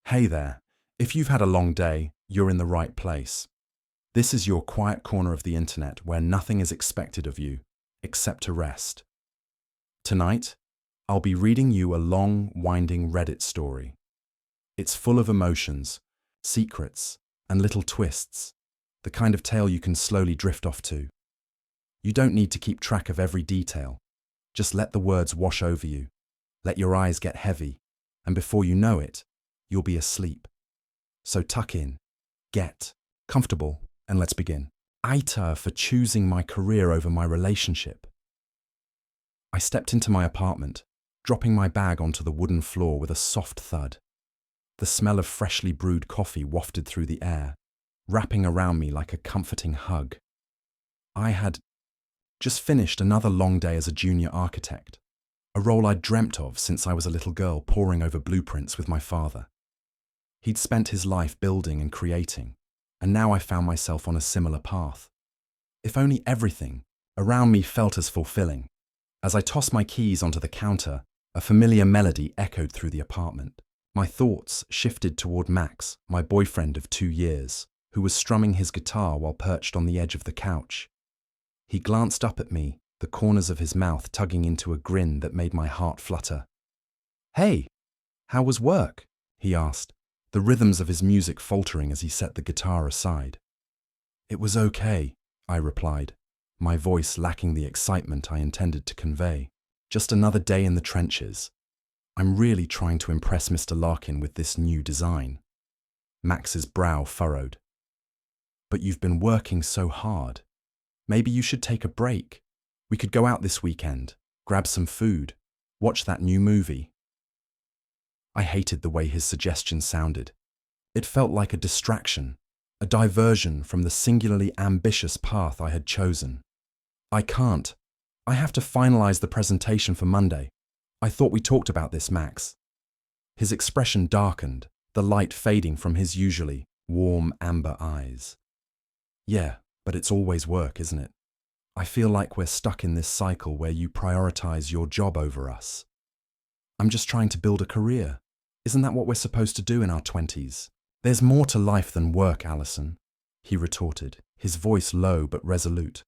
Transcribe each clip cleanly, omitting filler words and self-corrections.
Hey there. If you've had a long day, you're in the right place. This is your quiet corner of the internet where nothing is expected of you except to rest. Tonight, I'll be reading you a long, winding Reddit story. It's full of emotions, secrets, and little twists, the kind of tale you can slowly drift off to. You don't need to keep track of every detail. Just let the words wash over you. Let your eyes get heavy, and before you know it, you'll be asleep. So tuck in, get comfortable, and let's begin. Ita for choosing my career over my relationship. I stepped into my apartment, dropping my bag onto the wooden floor with a soft thud. The smell of freshly brewed coffee wafted through the air, wrapping around me like a comforting hug. I had just finished another long day as a junior architect, a role I'd dreamt of since I was a little girl poring over blueprints with my father. He'd spent his life building and creating, and now I found myself on a similar path. If only everything around me felt as fulfilling. As I tossed my keys onto the counter, a familiar melody echoed through the apartment. My thoughts shifted toward Max, my boyfriend of 2 years, who was strumming his guitar while perched on the edge of the couch. He glanced up at me, the corners of his mouth tugging into a grin that made my heart flutter. "Hey, how was work?" he asked, the rhythms of his music faltering as he set the guitar aside. "It was okay," I replied, my voice lacking the excitement I intended to convey. "Just another day in the trenches. I'm really trying to impress Mr. Larkin with this new design." Max's brow furrowed. "But you've been working so hard. Maybe you should take a break. We could go out this weekend, grab some food, watch that new movie." I hated the way his suggestion sounded. It felt like a distraction, a diversion from the singularly ambitious path I had chosen. "I can't. I have to finalize the presentation for Monday. I thought we talked about this, Max." His expression darkened, the light fading from his usually warm amber eyes. "Yeah, but it's always work, isn't it? I feel like we're stuck in this cycle where you prioritize your job over us. I'm just trying to build a career. Isn't that what we're supposed to do in our 20s? There's more to life than work, Allison," he retorted, his voice low but resolute.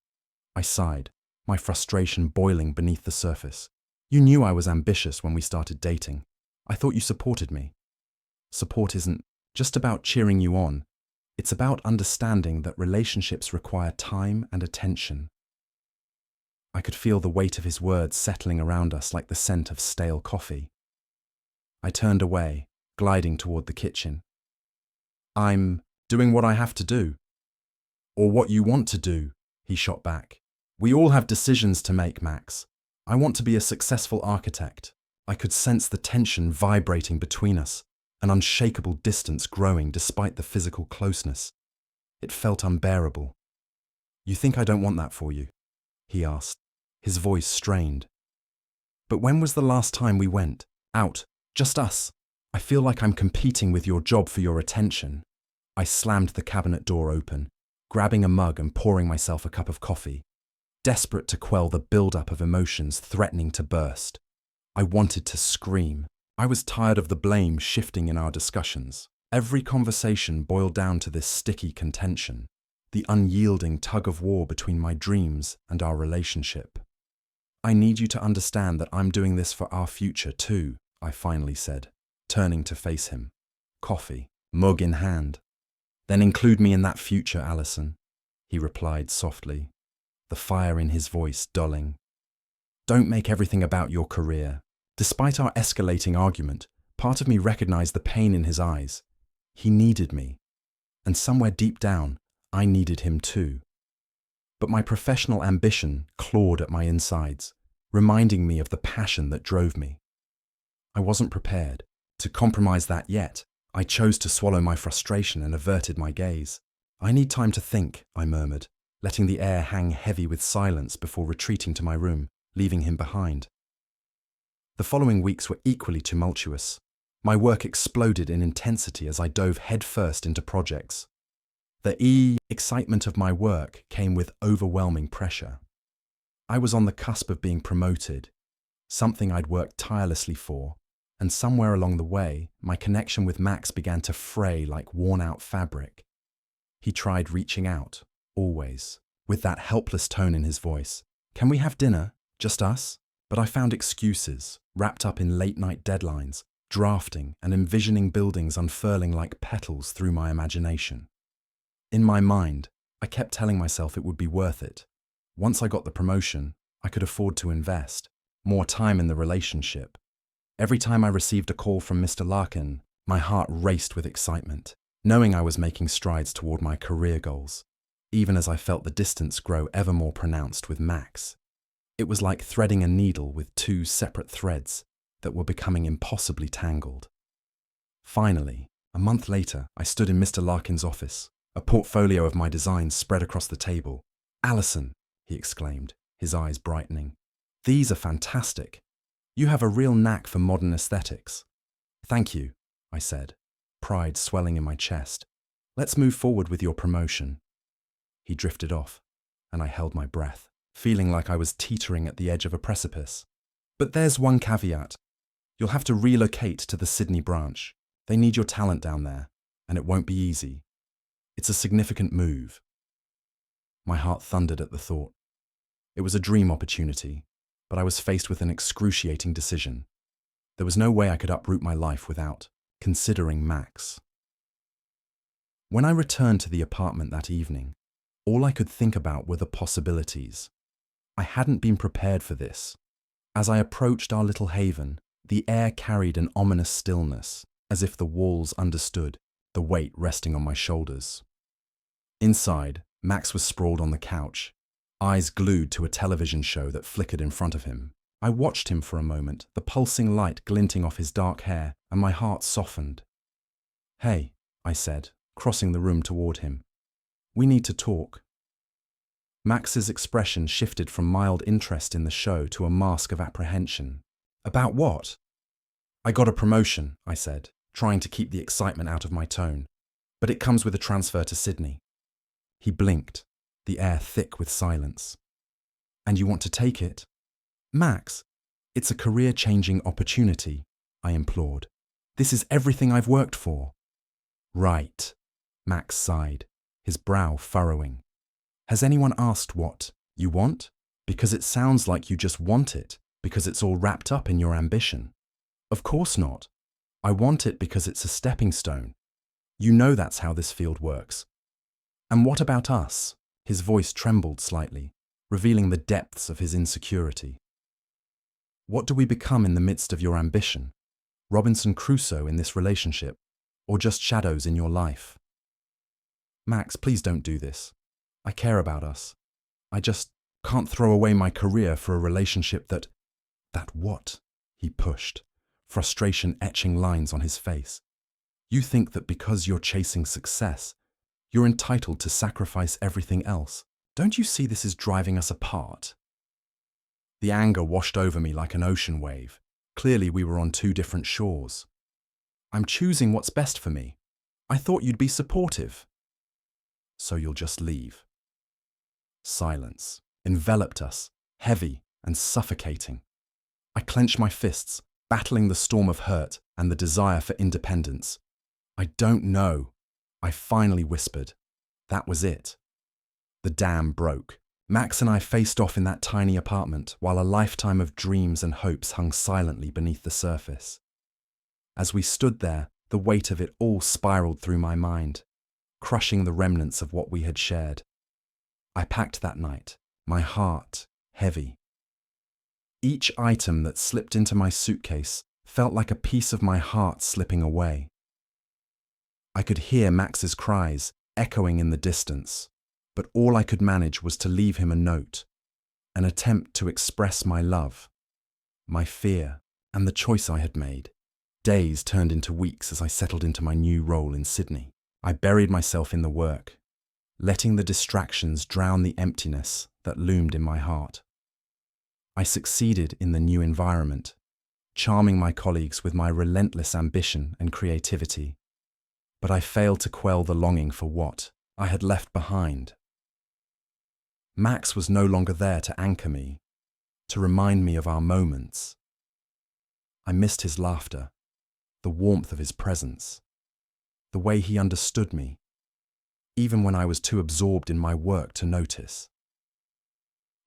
I sighed, my frustration boiling beneath the surface. "You knew I was ambitious when we started dating. I thought you supported me." "Support isn't just about cheering you on. It's about understanding that relationships require time and attention." I could feel the weight of his words settling around us like the scent of stale coffee. I turned away, gliding toward the kitchen. "I'm doing what I have to do." "Or what you want to do," he shot back. "We all have decisions to make, Max. I want to be a successful architect." I could sense the tension vibrating between us, an unshakable distance growing despite the physical closeness. It felt unbearable. "You think I don't want that for you?" he asked, his voice strained. "But when was the last time we went out, just us? I feel like I'm competing with your job for your attention." I slammed the cabinet door open, grabbing a mug and pouring myself a cup of coffee, desperate to quell the build-up of emotions threatening to burst. I wanted to scream. I was tired of the blame shifting in our discussions. Every conversation boiled down to this sticky contention, the unyielding tug-of-war between my dreams and our relationship. "I need you to understand that I'm doing this for our future too," I finally said, turning to face him, coffee, mug in hand. "Then include me in that future, Allison," he replied softly, the fire in his voice dulling. "Don't make everything about your career." Despite our escalating argument, part of me recognized the pain in his eyes. He needed me, and somewhere deep down, I needed him too. But my professional ambition clawed at my insides, reminding me of the passion that drove me. I wasn't prepared to compromise that yet. I chose to swallow my frustration and averted my gaze. "I need time to think," I murmured, letting the air hang heavy with silence before retreating to my room, leaving him behind. The following weeks were equally tumultuous. My work exploded in intensity as I dove headfirst into projects. The excitement of my work came with overwhelming pressure. I was on the cusp of being promoted, something I'd worked tirelessly for, And somewhere along the way, my connection with Max began to fray like worn-out fabric. He tried reaching out, always, with that helpless tone in his voice. "Can we have dinner? Just us?" But I found excuses, wrapped up in late-night deadlines, drafting and envisioning buildings unfurling like petals through my imagination. In my mind, I kept telling myself it would be worth it. Once I got the promotion, I could afford to invest more time in the relationship. Every time I received a call from Mr. Larkin, my heart raced with excitement, knowing I was making strides toward my career goals, even as I felt the distance grow ever more pronounced with Max. It was like threading a needle with two separate threads that were becoming impossibly tangled. Finally, a month later, I stood in Mr. Larkin's office, a portfolio of my designs spread across the table. "Alison," he exclaimed, his eyes brightening. "These are fantastic. You have a real knack for modern aesthetics." "Thank you," I said, pride swelling in my chest. "Let's move forward with your promotion." He drifted off, and I held my breath, feeling like I was teetering at the edge of a precipice. "But there's one caveat. You'll have to relocate to the Sydney branch. They need your talent down there, and it won't be easy. It's a significant move." My heart thundered at the thought. It was a dream opportunity, but I was faced with an excruciating decision. There was no way I could uproot my life without considering Max. When I returned to the apartment that evening, all I could think about were the possibilities. I hadn't been prepared for this. As I approached our little haven, the air carried an ominous stillness, as if the walls understood, the weight resting on my shoulders. Inside, Max was sprawled on the couch, eyes glued to a television show that flickered in front of him. I watched him for a moment, the pulsing light glinting off his dark hair, and my heart softened. "Hey," I said, crossing the room toward him. "We need to talk." Max's expression shifted from mild interest in the show to a mask of apprehension. "About what?" "I got a promotion," I said, trying to keep the excitement out of my tone. "But it comes with a transfer to Sydney." He blinked, the air thick with silence. "And you want to take it?" "Max, it's a career-changing opportunity," I implored. "This is everything I've worked for." "Right," Max sighed, his brow furrowing. "Has anyone asked what you want? Because it sounds like you just want it, because it's all wrapped up in your ambition." "Of course not. I want it because it's a stepping stone. You know that's how this field works." "And what about us?" His voice trembled slightly, revealing the depths of his insecurity. "What do we become in the midst of your ambition? Robinson Crusoe in this relationship, or just shadows in your life?" "Max, please don't do this. I care about us. I just can't throw away my career for a relationship that..." "That what?" he pushed, frustration etching lines on his face. "You think that because you're chasing success, you're entitled to sacrifice everything else. Don't you see this is driving us apart?" The anger washed over me like an ocean wave. Clearly we were on two different shores. "I'm choosing what's best for me. I thought you'd be supportive." "So you'll just leave?" Silence enveloped us, heavy and suffocating. I clenched my fists, battling the storm of hurt and the desire for independence. "I don't know," I finally whispered. That was it. The dam broke. Max and I faced off in that tiny apartment while a lifetime of dreams and hopes hung silently beneath the surface. As we stood there, the weight of it all spiraled through my mind, crushing the remnants of what we had shared. I packed that night, my heart heavy. Each item that slipped into my suitcase felt like a piece of my heart slipping away. I could hear Max's cries echoing in the distance, but all I could manage was to leave him a note, an attempt to express my love, my fear, and the choice I had made. Days turned into weeks as I settled into my new role in Sydney. I buried myself in the work, letting the distractions drown the emptiness that loomed in my heart. I succeeded in the new environment, charming my colleagues with my relentless ambition and creativity. But I failed to quell the longing for what I had left behind. Max was no longer there to anchor me, to remind me of our moments. I missed his laughter, the warmth of his presence, the way he understood me, even when I was too absorbed in my work to notice.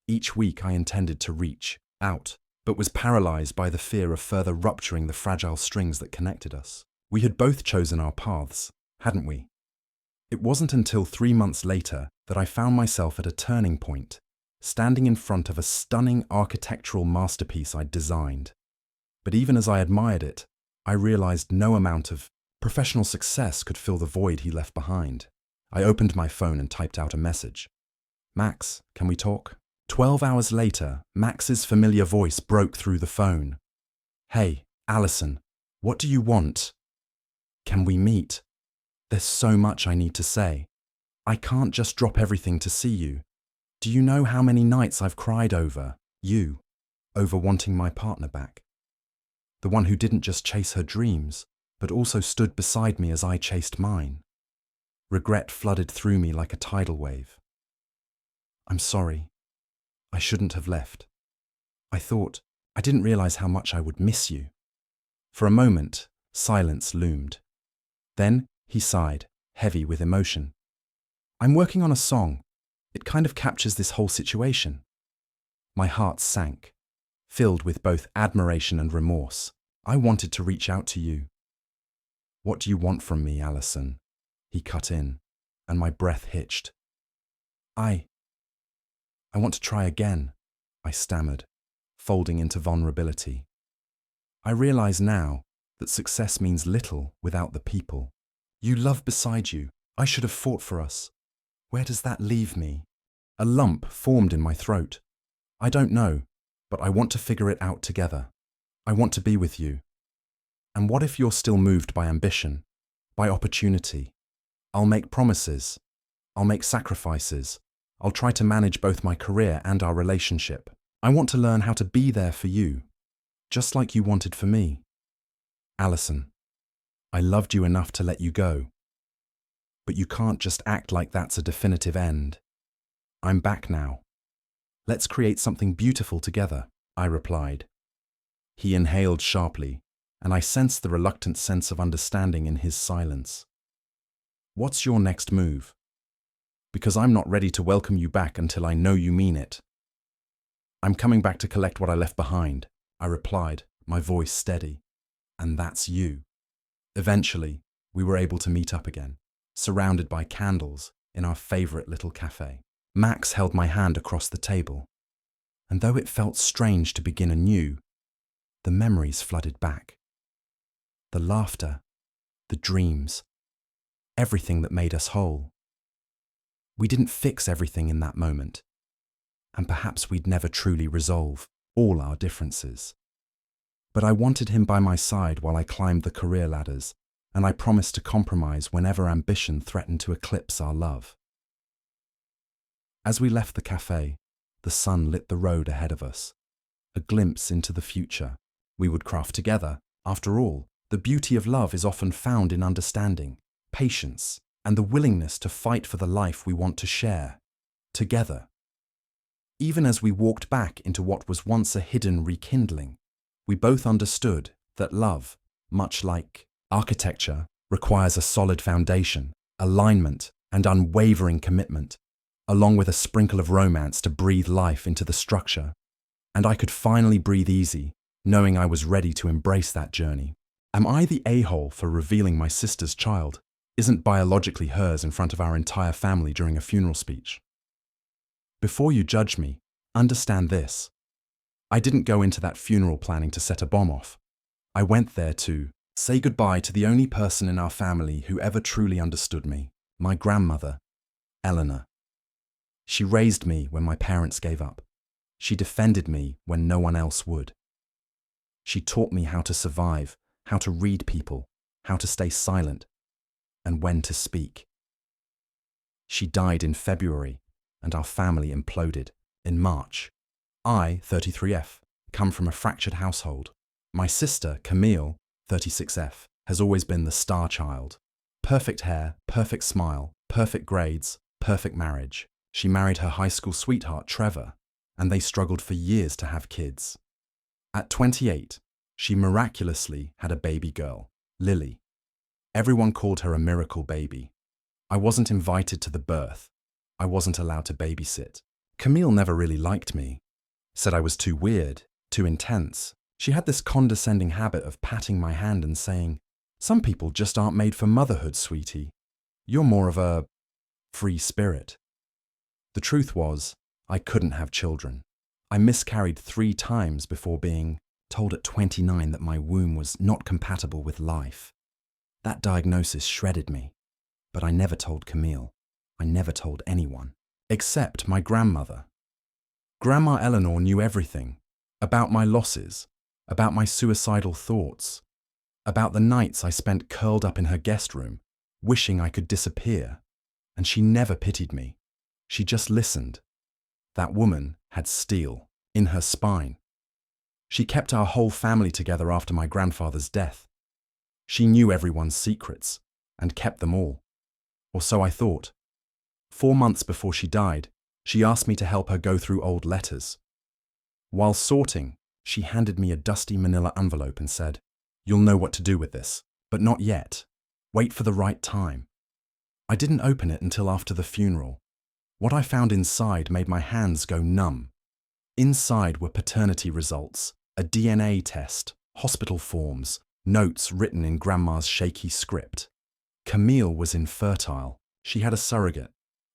Each week I intended to reach out, but was paralyzed by the fear of further rupturing the fragile strings that connected us. We had both chosen our paths, hadn't we? It wasn't until 3 months later that I found myself at a turning point, standing in front of a stunning architectural masterpiece I'd designed. But even as I admired it, I realized no amount of professional success could fill the void he left behind. I opened my phone and typed out a message. "Max, can we talk?" 12 hours later, Max's familiar voice broke through the phone. "Hey, Allison, what do you want? Can we meet? There's so much I need to say. I can't just drop everything to see you. Do you know how many nights I've cried over you, over wanting my partner back? The one who didn't just chase her dreams, but also stood beside me as I chased mine. Regret flooded through me like a tidal wave. I'm sorry. I shouldn't have left. I didn't realize how much I would miss you." For a moment, silence loomed. Then he sighed, heavy with emotion. "I'm working on a song. It kind of captures this whole situation." My heart sank, filled with both admiration and remorse. I wanted to reach out to you. "What do you want from me, Allison?" He cut in, and my breath hitched. I want to try again," I stammered, folding into vulnerability. I realize now that success means little without the people. You love beside you. I should have fought for us. Where does that leave me? A lump formed in my throat. I don't know, but I want to figure it out together. I want to be with you. And what if you're still moved by ambition, by opportunity? I'll make promises. I'll make sacrifices. I'll try to manage both my career and our relationship. I want to learn how to be there for you, just like you wanted for me. Allison, I loved you enough to let you go. But you can't just act like that's a definitive end. I'm back now. Let's create something beautiful together, I replied. He inhaled sharply, and I sensed the reluctant sense of understanding in his silence. What's your next move? Because I'm not ready to welcome you back until I know you mean it. I'm coming back to collect what I left behind, I replied, my voice steady. And that's you. Eventually, we were able to meet up again, surrounded by candles in our favorite little cafe. Max held my hand across the table, and though it felt strange to begin anew, the memories flooded back. The laughter, the dreams, everything that made us whole. We didn't fix everything in that moment, and perhaps we'd never truly resolve all our differences. But I wanted him by my side while I climbed the career ladders, and I promised to compromise whenever ambition threatened to eclipse our love. As we left the cafe, the sun lit the road ahead of us, a glimpse into the future we would craft together. After all, the beauty of love is often found in understanding, patience, and the willingness to fight for the life we want to share, together. Even as we walked back into what was once a hidden rekindling, we both understood that love, much like architecture, requires a solid foundation, alignment, and unwavering commitment, along with a sprinkle of romance to breathe life into the structure. And I could finally breathe easy, knowing I was ready to embrace that journey. Am I the a-hole for revealing my sister's child isn't biologically hers in front of our entire family during a funeral speech? Before you judge me, understand this. I didn't go into that funeral planning to set a bomb off. I went there to say goodbye to the only person in our family who ever truly understood me, my grandmother, Eleanor. She raised me when my parents gave up. She defended me when no one else would. She taught me how to survive, how to read people, how to stay silent, and when to speak. She died in February, and our family imploded in March. I, 33F, come from a fractured household. My sister, Camille, 36F, has always been the star child. Perfect hair, perfect smile, perfect grades, perfect marriage. She married her high school sweetheart, Trevor, and they struggled for years to have kids. At 28, She miraculously had a baby girl, Lily. Everyone called her a miracle baby. I wasn't invited to the birth. I wasn't allowed to babysit. Camille never really liked me. Said I was too weird, too intense. She had this condescending habit of patting my hand and saying, "Some people just aren't made for motherhood, sweetie. You're more of a free spirit." The truth was, I couldn't have children. I miscarried 3 times before being told at 29 that my womb was not compatible with life. That diagnosis shredded me. But I never told Camille. I never told anyone. Except my grandmother. Grandma Eleanor knew everything. About my losses. About my suicidal thoughts. About the nights I spent curled up in her guest room, wishing I could disappear. And she never pitied me. She just listened. That woman had steel in her spine. She kept our whole family together after my grandfather's death. She knew everyone's secrets and kept them all. Or so I thought. 4 months before she died, she asked me to help her go through old letters. While sorting, she handed me a dusty manila envelope and said, "You'll know what to do with this, but not yet. Wait for the right time." I didn't open it until after the funeral. What I found inside made my hands go numb. Inside were paternity results, a DNA test, hospital forms, notes written in Grandma's shaky script. Camille was infertile. She had a surrogate,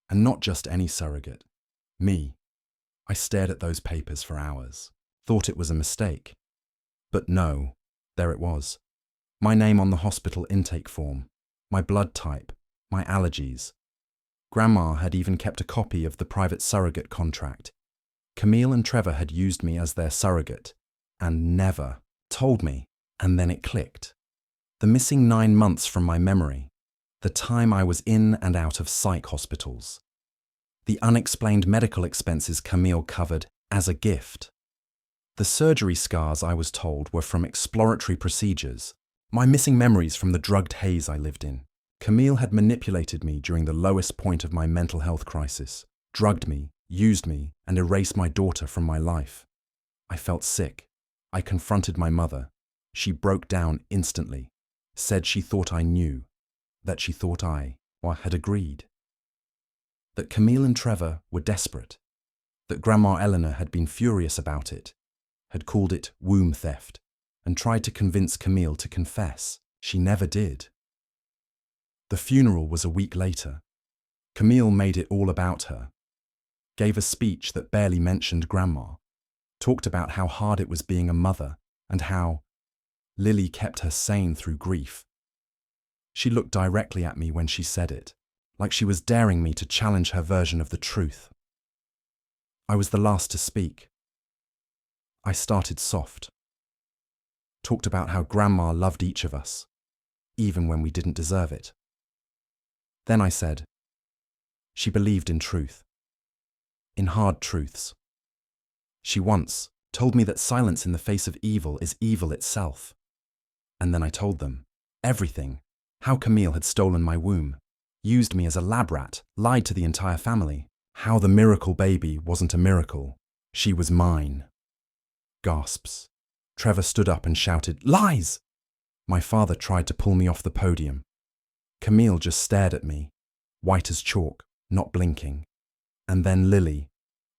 and not just any surrogate. Me. I stared at those papers for hours, thought it was a mistake. But no, there it was. My name on the hospital intake form, my blood type, my allergies. Grandma had even kept a copy of the private surrogate contract. Camille and Trevor had used me as their surrogate, and never told me, and then it clicked. The missing 9 months from my memory, the time I was in and out of psych hospitals, the unexplained medical expenses Camille covered as a gift. The surgery scars, I was told, were from exploratory procedures, my missing memories from the drugged haze I lived in. Camille had manipulated me during the lowest point of my mental health crisis, drugged me, used me, and erased my daughter from my life. I felt sick. I confronted my mother. She broke down instantly, said she thought I knew, that she thought I had agreed. That Camille and Trevor were desperate, that Grandma Eleanor had been furious about it, had called it womb theft, and tried to convince Camille to confess. She never did. The funeral was a week later. Camille made it all about her, gave a speech that barely mentioned Grandma, talked about how hard it was being a mother and how Lily kept her sane through grief. She looked directly at me when she said it, like she was daring me to challenge her version of the truth. I was the last to speak. I started soft. Talked about how Grandma loved each of us, even when we didn't deserve it. Then I said, she believed in truth, in hard truths. She once told me that silence in the face of evil is evil itself. And then I told them everything, how Camille had stolen my womb, used me as a lab rat, lied to the entire family, how the miracle baby wasn't a miracle, she was mine. Gasps. Trevor stood up and shouted, "Lies!" My father tried to pull me off the podium. Camille just stared at me, white as chalk, not blinking. And then Lily,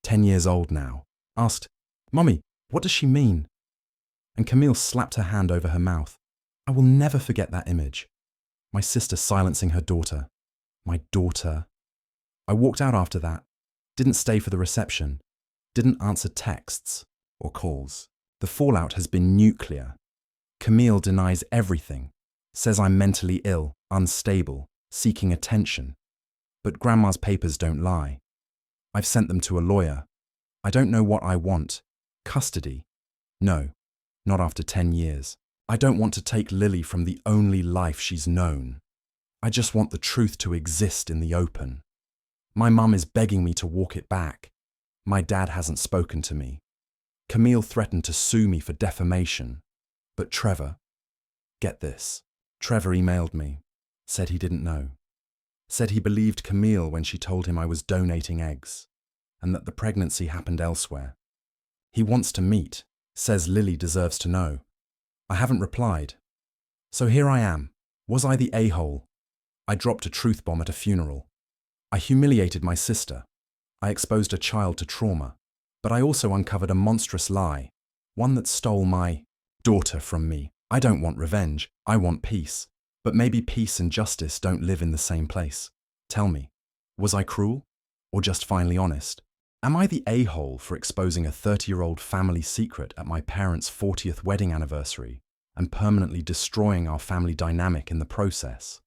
10 years old now, asked, "Mummy, what does she mean?" And Camille slapped her hand over her mouth. I will never forget that image. My sister silencing her daughter. My daughter. I walked out after that, didn't stay for the reception, didn't answer texts or calls. The fallout has been nuclear. Camille denies everything, says I'm mentally ill, unstable, seeking attention. But Grandma's papers don't lie. I've sent them to a lawyer. I don't know what I want. Custody? No, not after 10 years. I don't want to take Lily from the only life she's known. I just want the truth to exist in the open. My mum is begging me to walk it back. My dad hasn't spoken to me. Camille threatened to sue me for defamation. But Trevor, get this, Trevor emailed me, said he didn't know. Said he believed Camille when she told him I was donating eggs, and that the pregnancy happened elsewhere. He wants to meet, says Lily deserves to know. I haven't replied. So here I am. Was I the a-hole? I dropped a truth bomb at a funeral. I humiliated my sister. I exposed a child to trauma. But I also uncovered a monstrous lie, one that stole my daughter from me. I don't want revenge. I want peace. But maybe peace and justice don't live in the same place. Tell me, was I cruel? Or just finally honest? Am I the a-hole for exposing a 30-year-old family secret at my parents' 40th wedding anniversary and permanently destroying our family dynamic in the process?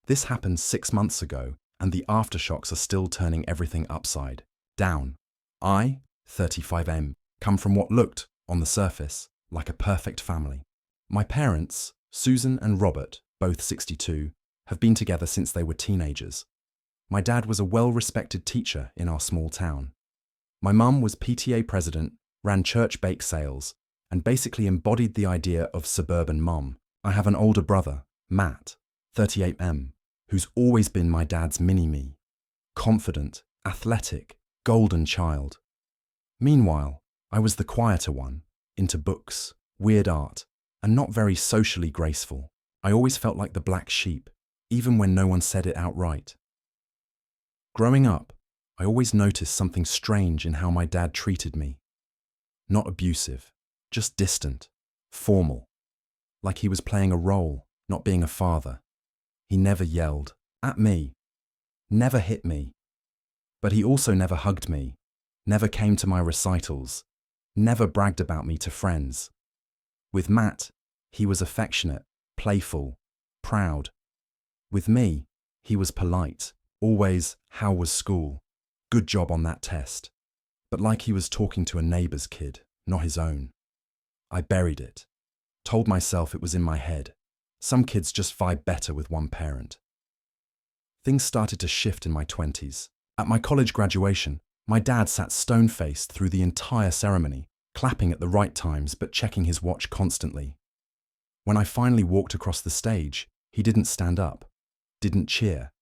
This happened 6 months ago, and the aftershocks are still turning everything upside down. I, 35M, come from what looked, on the surface, like a perfect family. My parents, Susan and Robert, both 62, have been together since they were teenagers. My dad was a well-respected teacher in our small town. My mum was PTA president, ran church bake sales, and basically embodied the idea of suburban mum. I have an older brother, Matt, 38M, who's always been my dad's mini-me. Confident, athletic, golden child. Meanwhile, I was the quieter one, into books, weird art, and not very socially graceful. I always felt like the black sheep, even when no one said it outright. Growing up, I always noticed something strange in how my dad treated me. Not abusive, just distant, formal, like he was playing a role, not being a father. He never yelled at me, never hit me, but he also never hugged me, never came to my recitals, never bragged about me to friends. With Matt, he was affectionate, playful, proud. With me, he was polite, always, "How was school? Good job on that test." But like he was talking to a neighbor's kid, not his own. I buried it, told myself it was in my head. Some kids just vibe better with one parent. Things started to shift in my 20s. At my college graduation, my dad sat stone-faced through the entire ceremony, clapping at the right times but checking his watch constantly. When I finally walked across the stage, he didn't stand up, didn't cheer,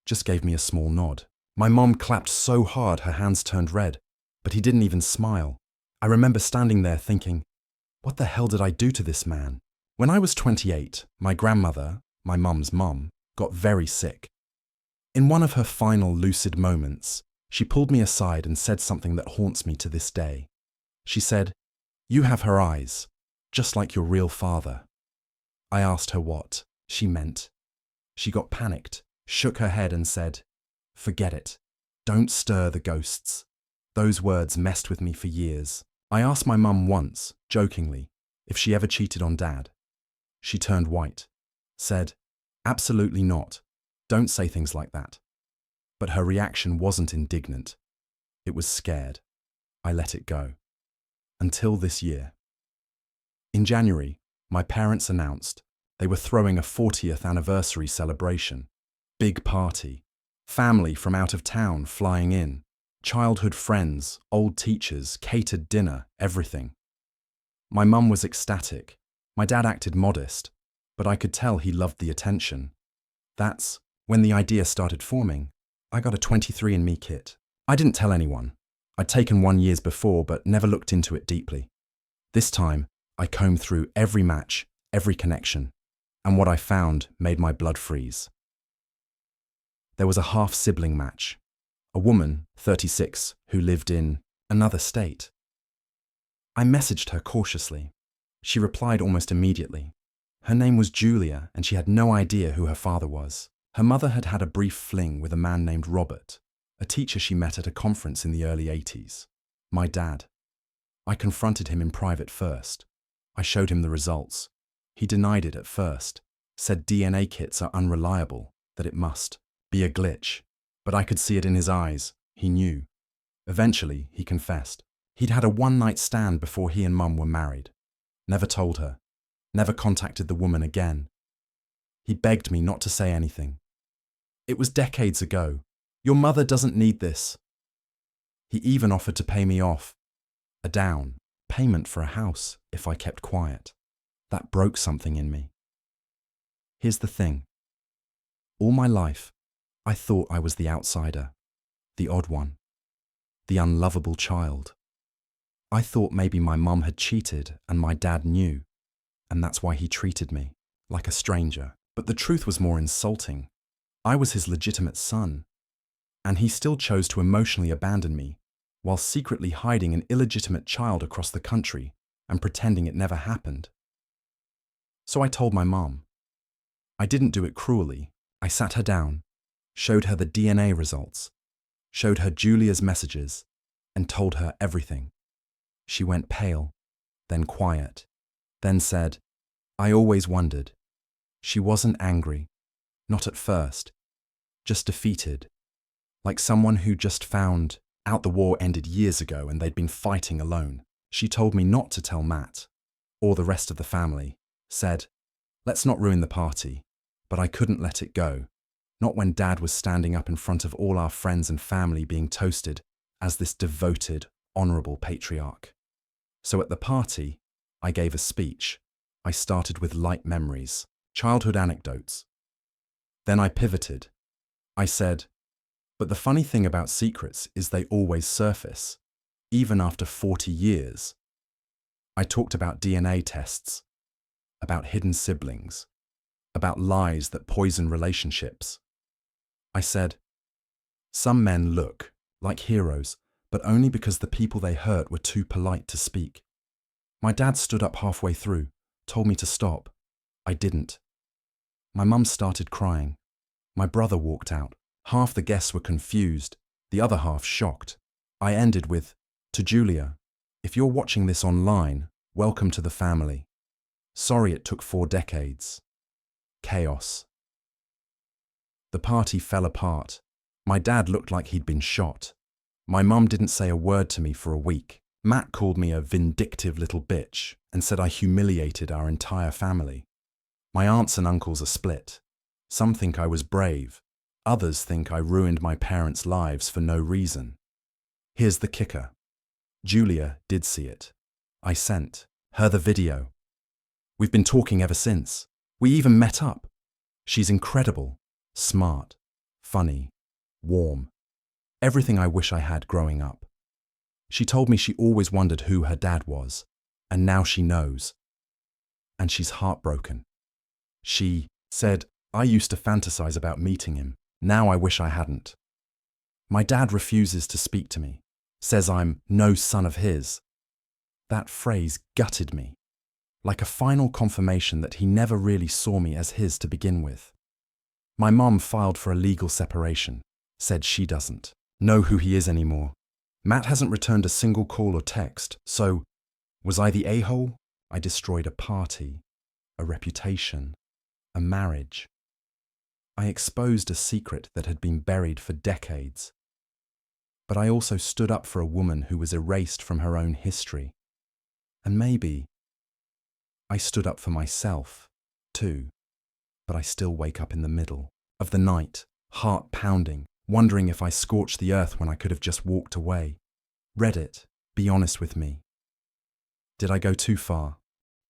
just gave me a small nod. My mom clapped so hard her hands turned red, but he didn't even smile. I remember standing there thinking, what the hell did I do to this man? When I was 28, my grandmother, my mum's mum, got very sick. In one of her final lucid moments, she pulled me aside and said something that haunts me to this day. She said, "You have her eyes, just like your real father." I asked her what she meant. She got panicked, shook her head and said, "Forget it. Don't stir the ghosts." Those words messed with me for years. I asked my mum once, jokingly, if she ever cheated on Dad. She turned white, said, "Absolutely not. Don't say things like that." But her reaction wasn't indignant. It was scared. I let it go. Until this year. In January, my parents announced they were throwing a 40th anniversary celebration. Big party. Family from out of town flying in. Childhood friends, old teachers, catered dinner, everything. My mum was ecstatic. My dad acted modest, but I could tell he loved the attention. That's when the idea started forming. I got a 23andMe kit. I didn't tell anyone. I'd taken one years before, but never looked into it deeply. This time, I combed through every match, every connection, and what I found made my blood freeze. There was a half-sibling match. A woman, 36, who lived in another state. I messaged her cautiously. She replied almost immediately. Her name was Julia, and she had no idea who her father was. Her mother had had a brief fling with a man named Robert, a teacher she met at a conference in the early 80s. My dad. I confronted him in private first. I showed him the results. He denied it at first, said DNA kits are unreliable, that it must be a glitch. But I could see it in his eyes. He knew. Eventually, he confessed. He'd had a one-night stand before he and Mum were married. Never told her. Never contacted the woman again. He begged me not to say anything. It was decades ago. Your mother doesn't need this. He even offered to pay me off. A down payment for a house if I kept quiet. That broke something in me. Here's the thing. All my life, I thought I was the outsider, the odd one, the unlovable child. I thought maybe my mum had cheated and my dad knew. and that's why he treated me like a stranger. But the truth was more insulting. I was his legitimate son, and he still chose to emotionally abandon me while secretly hiding an illegitimate child across the country and pretending it never happened. So I told my mom. I didn't do it cruelly. I sat her down, showed her the DNA results, showed her Julia's messages, and told her everything. She went pale, then quiet, then said, "I always wondered." She wasn't angry, not at first, just defeated, like someone who just found out the war ended years ago and they'd been fighting alone. She told me not to tell Matt, or the rest of the family, said, "Let's not ruin the party," but I couldn't let it go, not when Dad was standing up in front of all our friends and family being toasted as this devoted, honourable patriarch. So at the party, I gave a speech. I started with light memories, childhood anecdotes. Then I pivoted. I said, "But the funny thing about secrets is they always surface, even after 40 years. I talked about DNA tests, about hidden siblings, about lies that poison relationships. I said, some men look like heroes, but only because the people they hurt were too polite to speak. My dad stood up halfway through, told me to stop. I didn't. My mum started crying. My brother walked out. Half the guests were confused, the other half shocked. I ended with, "To Julia, if you're watching this online, welcome to the family. Sorry it took 4 decades. Chaos." The party fell apart. My dad looked like he'd been shot. My mum didn't say a word to me for a week. Matt called me a vindictive little bitch and said I humiliated our entire family. My aunts and uncles are split. Some think I was brave. Others think I ruined my parents' lives for no reason. Here's the kicker. Julia did see it. I sent her the video. We've been talking ever since. We even met up. She's incredible, smart, funny, warm. Everything I wish I had growing up. She told me she always wondered who her dad was, and now she knows. And she's heartbroken. She said, "I used to fantasize about meeting him. Now I wish I hadn't." My dad refuses to speak to me, says I'm no son of his. That phrase gutted me, like a final confirmation that he never really saw me as his to begin with. My mom filed for a legal separation, said she doesn't know who he is anymore. Matt hasn't returned a single call or text, so was I the a-hole? I destroyed a party, a reputation, a marriage. I exposed a secret that had been buried for decades. But I also stood up for a woman who was erased from her own history. And maybe I stood up for myself, too. But I still wake up in the middle of the night, heart pounding, wondering if I scorched the earth when I could have just walked away. Reddit, be honest with me. Did I go too far?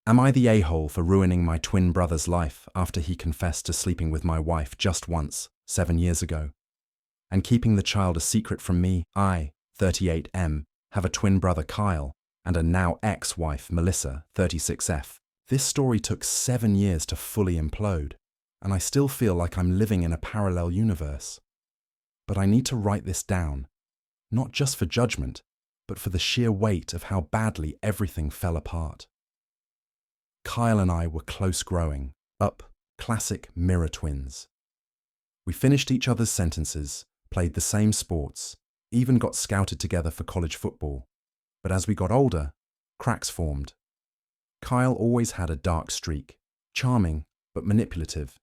Am I the a-hole for ruining my twin brother's life after he confessed to sleeping with my wife just once, 7 years ago? And keeping the child a secret from me, I, 38M, have a twin brother Kyle, and a now ex-wife Melissa, 36F. This story took 7 years to fully implode, and I still feel like I'm living in a parallel universe. But I need to write this down, not just for judgment, but for the sheer weight of how badly everything fell apart. Kyle and I were close growing up, classic mirror twins. We finished each other's sentences, played the same sports, even got scouted together for college football. But as we got older, cracks formed. Kyle always had a dark streak, charming but manipulative.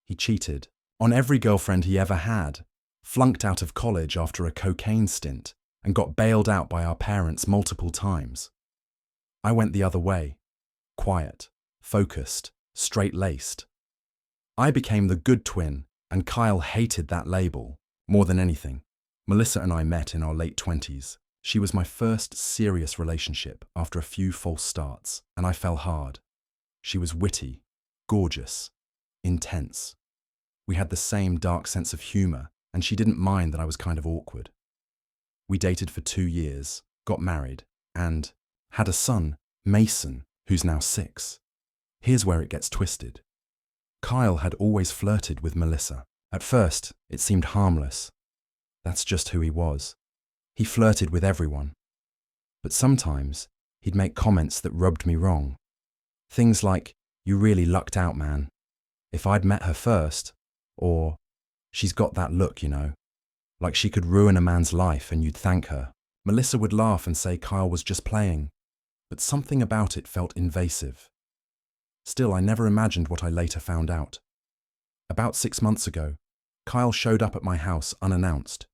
He cheated on every girlfriend he ever had, flunked out of college after a cocaine stint, and got bailed out by our parents multiple times. I went the other way, quiet, focused, straight-laced. I became the good twin, and Kyle hated that label more than anything. Melissa and I met in our late 20s. She was my first serious relationship after a few false starts, and I fell hard. She was witty, gorgeous, intense. We had the same dark sense of humor, and she didn't mind that I was kind of awkward. We dated for 2 years, got married, and had a son, Mason, who's now 6. Here's where it gets twisted. Kyle had always flirted with Melissa. At first, it seemed harmless. That's just who he was. He flirted with everyone. But sometimes, he'd make comments that rubbed me wrong. Things like, "You really lucked out, man. If I'd met her first," or, "She's got that look, you know. Like she could ruin a man's life and you'd thank her." Melissa would laugh and say Kyle was just playing, but something about it felt invasive. Still, I never imagined what I later found out. About 6 months ago, Kyle showed up at my house unannounced.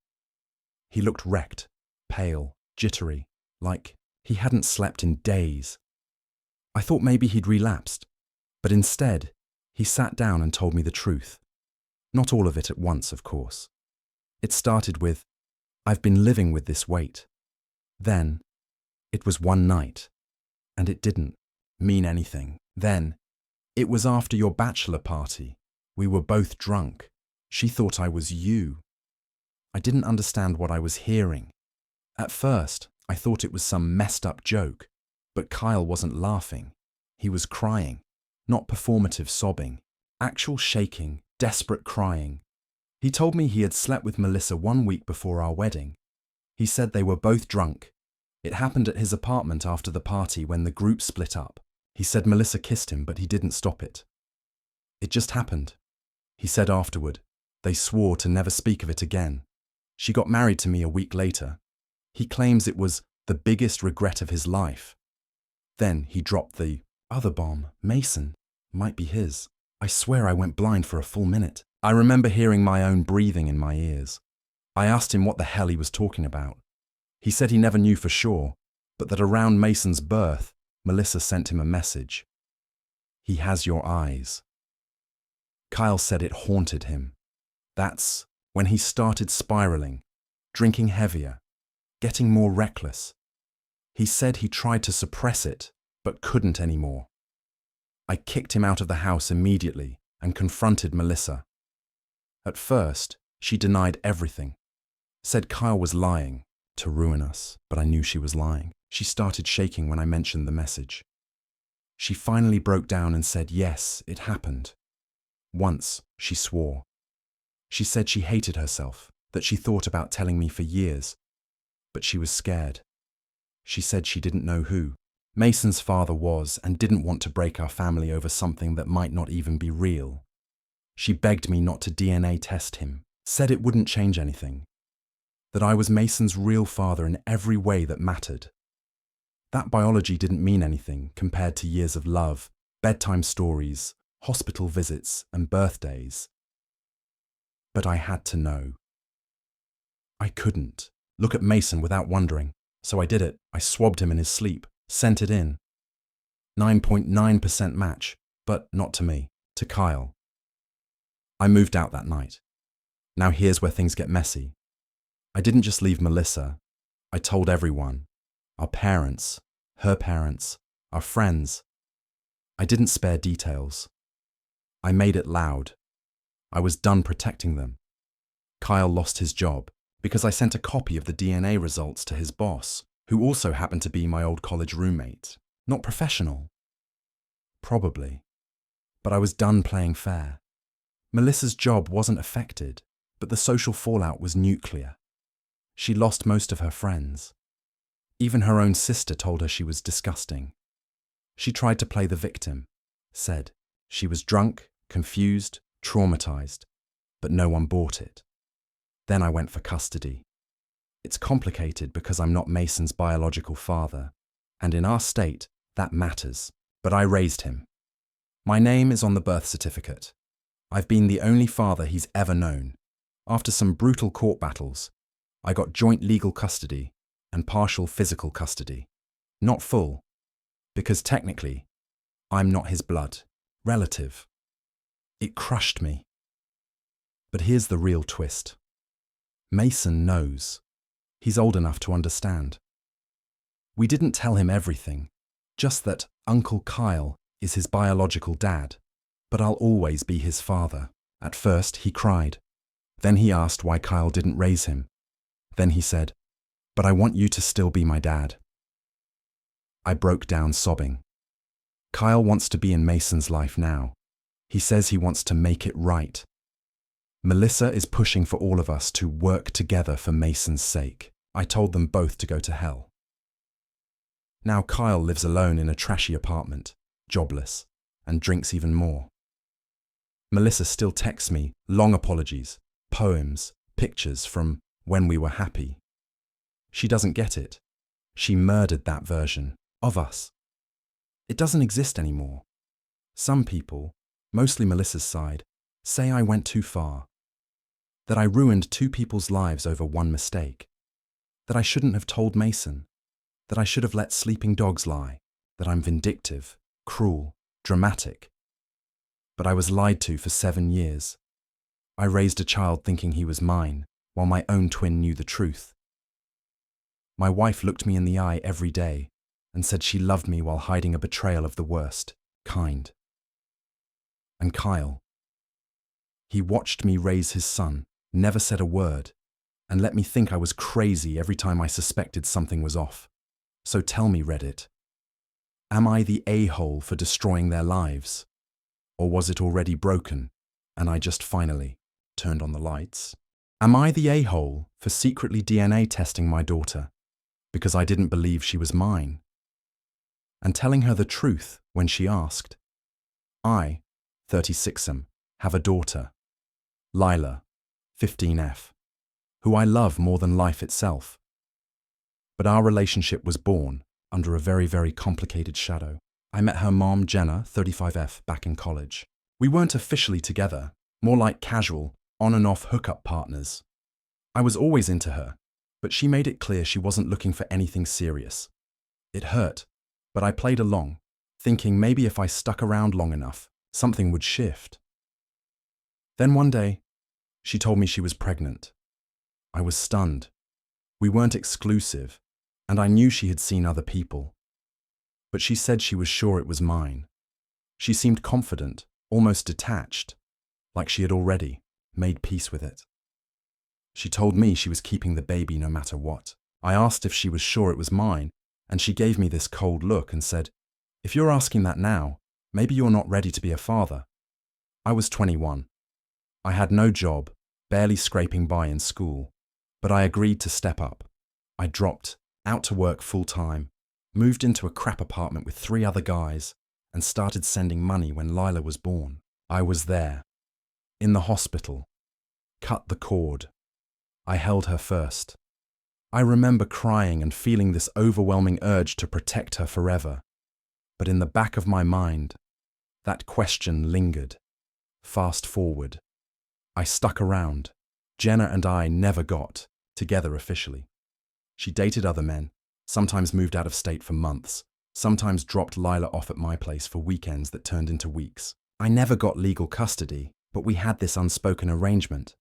He looked wrecked, pale, jittery, like he hadn't slept in days. I thought maybe he'd relapsed, but instead, he sat down and told me the truth. Not all of it at once, of course. It started with, "I've been living with this weight." Then, "It was one night, and it didn't mean anything." Then, "It was after your bachelor party. We were both drunk. She thought I was you." I didn't understand what I was hearing. At first, I thought it was some messed up joke, but Kyle wasn't laughing. He was crying, not performative sobbing, actual shaking, desperate crying. He told me he had slept with Melissa 1 week before our wedding. He said they were both drunk. It happened at his apartment after the party when the group split up. He said Melissa kissed him, but he didn't stop it. It just happened. He said afterward, they swore to never speak of it again. She got married to me a week later. He claims it was the biggest regret of his life. Then he dropped the other bomb. Mason might be his. I swear I went blind for a full minute. I remember hearing my own breathing in my ears. I asked him what the hell he was talking about. He said he never knew for sure, but that around Mason's birth, Melissa sent him a message. "He has your eyes." Kyle said it haunted him. That's when he started spiraling, drinking heavier, getting more reckless. He said he tried to suppress it, but couldn't anymore. I kicked him out of the house immediately and confronted Melissa. At first, she denied everything, said Kyle was lying to ruin us, but I knew she was lying. She started shaking when I mentioned the message. She finally broke down and said, yes, it happened. Once, she swore. She said she hated herself, that she thought about telling me for years, but she was scared. She said she didn't know who Mason's father was and didn't want to break our family over something that might not even be real. She begged me not to DNA test him, said it wouldn't change anything, that I was Mason's real father in every way that mattered. That biology didn't mean anything compared to years of love, bedtime stories, hospital visits, and birthdays. But I had to know. I couldn't look at Mason without wondering, so I did it. I swabbed him in his sleep, sent it in. 9.9% match, but not to me, to Kyle. I moved out that night. Now here's where things get messy. I didn't just leave Melissa. I told everyone. Our parents, her parents, our friends. I didn't spare details. I made it loud. I was done protecting them. Kyle lost his job because I sent a copy of the DNA results to his boss, who also happened to be my old college roommate. Not professional. Probably. But I was done playing fair. Melissa's job wasn't affected, but the social fallout was nuclear. She lost most of her friends. Even her own sister told her she was disgusting. She tried to play the victim, said she was drunk, confused, traumatized, but no one bought it. Then I went for custody. It's complicated because I'm not Mason's biological father, and in our state, that matters, but I raised him. My name is on the birth certificate. I've been the only father he's ever known. After some brutal court battles, I got joint legal custody and partial physical custody. Not full, because technically, I'm not his blood relative. It crushed me. But here's the real twist. Mason knows. He's old enough to understand. We didn't tell him everything, just that Uncle Kyle is his biological dad, but I'll always be his father. At first, he cried. Then he asked why Kyle didn't raise him. Then he said, "But I want you to still be my dad." I broke down sobbing. Kyle wants to be in Mason's life now. He says he wants to make it right. Melissa is pushing for all of us to work together for Mason's sake. I told them both to go to hell. Now Kyle lives alone in a trashy apartment, jobless, and drinks even more. Melissa still texts me long apologies, poems, pictures from when we were happy. She doesn't get it. She murdered that version of us. It doesn't exist anymore. Some people, mostly Melissa's side, say I went too far, that I ruined two people's lives over one mistake, that I shouldn't have told Mason, that I should have let sleeping dogs lie, that I'm vindictive, cruel, dramatic. But I was lied to for 7 years. I raised a child thinking he was mine, while my own twin knew the truth. My wife looked me in the eye every day and said she loved me while hiding a betrayal of the worst kind. And Kyle, he watched me raise his son, never said a word, and let me think I was crazy every time I suspected something was off. So tell me, Reddit, am I the a-hole for destroying their lives? Or was it already broken, and I just finally turned on the lights? Am I the a-hole for secretly DNA testing my daughter because I didn't believe she was mine? And telling her the truth when she asked. I, 36'em, have a daughter, Lila, 15F, who I love more than life itself. But our relationship was born under a very, very complicated shadow. I met her mom, Jenna, 35F, back in college. We weren't officially together, more like casual, on and off hookup partners. I was always into her, but she made it clear she wasn't looking for anything serious. It hurt, but I played along, thinking maybe if I stuck around long enough, something would shift. Then one day, she told me she was pregnant. I was stunned. We weren't exclusive, and I knew she had seen other people. But she said she was sure it was mine. She seemed confident, almost detached, like she had already made peace with it. She told me she was keeping the baby no matter what. I asked if she was sure it was mine, and she gave me this cold look and said, "If you're asking that now, maybe you're not ready to be a father." I was 21. I had no job, barely scraping by in school, but I agreed to step up. I dropped out to work full-time, moved into a crap apartment with 3 other guys, and started sending money when Lila was born. I was there, in the hospital, cut the cord. I held her first. I remember crying and feeling this overwhelming urge to protect her forever. But in the back of my mind, that question lingered. Fast forward. I stuck around. Jenna and I never got together officially. She dated other men, sometimes moved out of state for months, sometimes dropped Lila off at my place for weekends that turned into weeks. I never got legal custody, but we had this unspoken arrangement.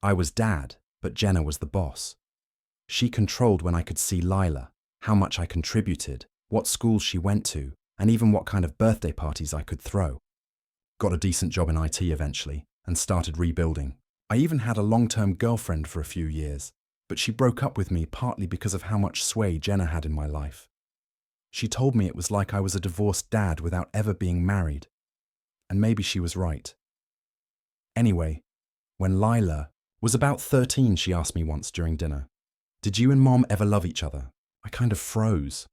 I was dad, but Jenna was the boss. She controlled when I could see Lila, how much I contributed, what schools she went to, and even what kind of birthday parties I could throw. Got a decent job in IT eventually, and started rebuilding. I even had a long-term girlfriend for a few years, but she broke up with me partly because of how much sway Jenna had in my life. She told me it was like I was a divorced dad without ever being married. And maybe she was right. Anyway, when Lila was about 13, she asked me once during dinner, "Did you and Mom ever love each other?" I kind of froze.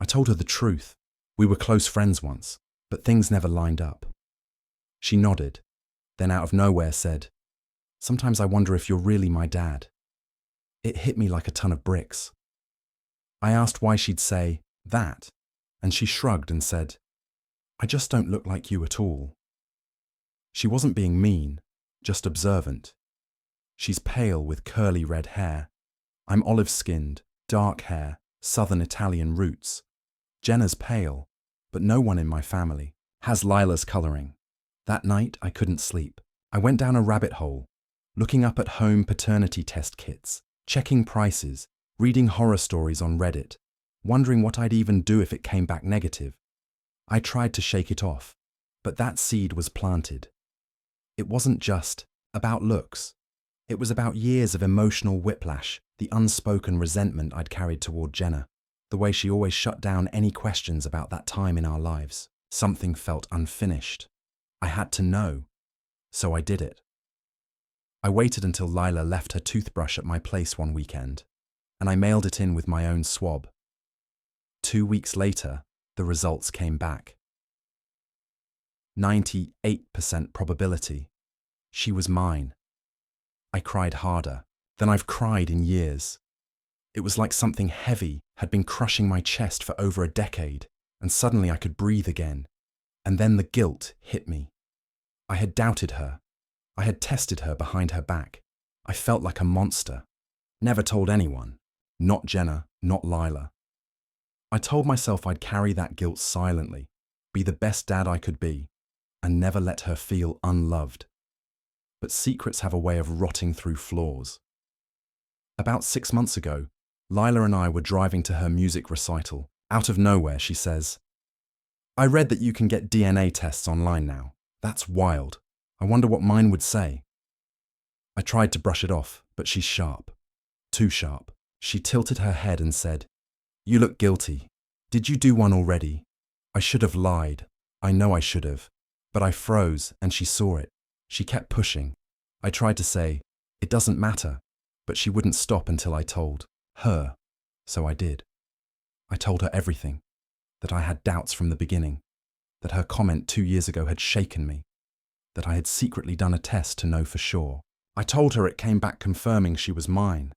I told her the truth. We were close friends once, but things never lined up. She nodded, then out of nowhere said, "Sometimes I wonder if you're really my dad." It hit me like a ton of bricks. I asked why she'd say that, and she shrugged and said, "I just don't look like you at all." She wasn't being mean, just observant. She's pale with curly red hair. I'm olive-skinned, dark hair, southern Italian roots. Jenna's pale, but no one in my family has Lila's coloring. That night, I couldn't sleep. I went down a rabbit hole, looking up at home paternity test kits, checking prices, reading horror stories on Reddit, wondering what I'd even do if it came back negative. I tried to shake it off, but that seed was planted. It wasn't just about looks. It was about years of emotional whiplash, the unspoken resentment I'd carried toward Jenna, The way she always shut down any questions about that time in our lives. Something felt unfinished. I had to know, so I did it. I waited until Lila left her toothbrush at my place one weekend, and I mailed it in with my own swab. 2 weeks later, the results came back. 98% probability. She was mine. I cried harder than I've cried in years. It was like something heavy had been crushing my chest for over a decade, and suddenly I could breathe again. And then the guilt hit me. I had doubted her. I had tested her behind her back. I felt like a monster. Never told anyone. Not Jenna, not Lila. I told myself I'd carry that guilt silently, be the best dad I could be, and never let her feel unloved. But secrets have a way of rotting through flaws. About 6 months ago, Lila and I were driving to her music recital. Out of nowhere, she says, "I read that you can get DNA tests online now. That's wild. I wonder what mine would say." I tried to brush it off, but she's sharp. Too sharp. She tilted her head and said, "You look guilty. Did you do one already?" I should have lied. I know I should have. But I froze, and she saw it. She kept pushing. I tried to say, "It doesn't matter," but she wouldn't stop until I told her. So I did. I told her everything, that I had doubts from the beginning, that her comment 2 years ago had shaken me, that I had secretly done a test to know for sure. I told her it came back confirming she was mine.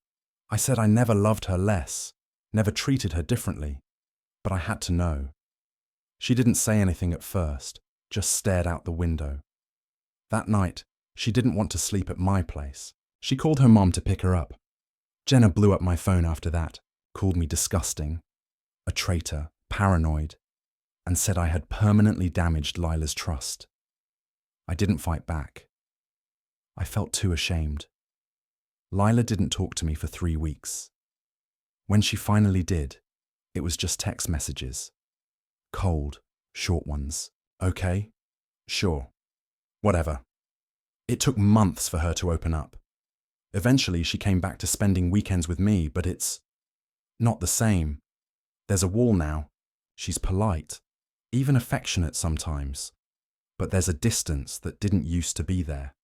I said I never loved her less, never treated her differently, but I had to know. She didn't say anything at first, just stared out the window. That night, she didn't want to sleep at my place. She called her mom to pick her up. Jenna blew up my phone after that, called me disgusting, a traitor, paranoid, and said I had permanently damaged Lila's trust. I didn't fight back. I felt too ashamed. Lila didn't talk to me for 3 weeks. When she finally did, it was just text messages. Cold, short ones. Okay? Sure. Whatever. It took months for her to open up. Eventually, she came back to spending weekends with me, but it's not the same. There's a wall now. She's polite, even affectionate sometimes, but there's a distance that didn't used to be there.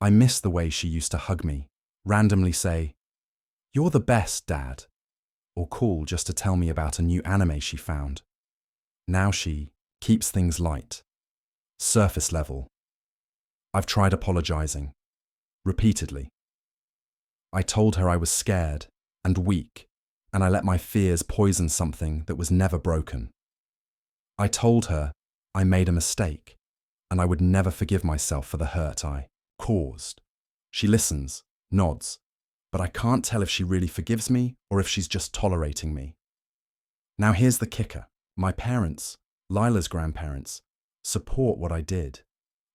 I miss the way she used to hug me, randomly say, "You're the best, Dad," or call just to tell me about a new anime she found. Now she keeps things light, surface level. I've tried apologizing, repeatedly. I told her I was scared and weak, and I let my fears poison something that was never broken. I told her I made a mistake, and I would never forgive myself for the hurt I caused. She listens, nods, but I can't tell if she really forgives me or if she's just tolerating me. Now here's the kicker. My parents, Lila's grandparents, support what I did.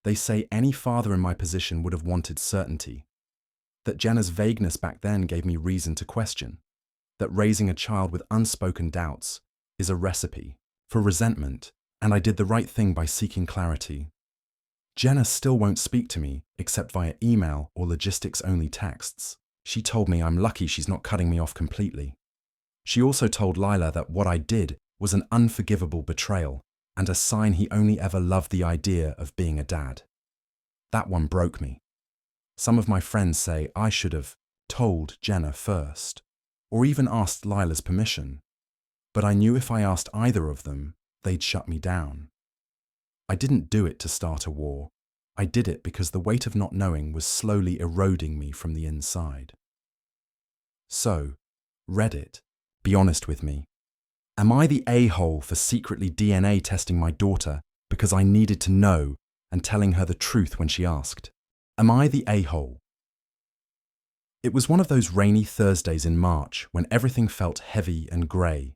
They say any father in my position would have wanted certainty. That Jenna's vagueness back then gave me reason to question. That raising a child with unspoken doubts is a recipe for resentment, and I did the right thing by seeking clarity. Jenna still won't speak to me except via email or logistics-only texts. She told me I'm lucky she's not cutting me off completely. She also told Lila that what I did was an unforgivable betrayal and a sign he only ever loved the idea of being a dad. That one broke me. Some of my friends say I should have told Jenna first, or even asked Lila's permission, but I knew if I asked either of them, they'd shut me down. I didn't do it to start a war. I did it because the weight of not knowing was slowly eroding me from the inside. So, Reddit, be honest with me. Am I the a-hole for secretly DNA testing my daughter because I needed to know and telling her the truth when she asked? Am I the a-hole? It was one of those rainy Thursdays in March when everything felt heavy and grey.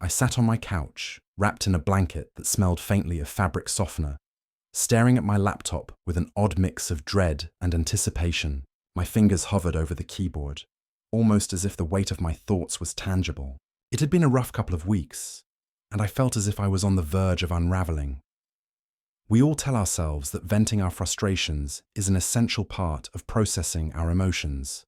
I sat on my couch, wrapped in a blanket that smelled faintly of fabric softener, staring at my laptop with an odd mix of dread and anticipation. My fingers hovered over the keyboard, almost as if the weight of my thoughts was tangible. It had been a rough couple of weeks, and I felt as if I was on the verge of unraveling. We all tell ourselves that venting our frustrations is an essential part of processing our emotions.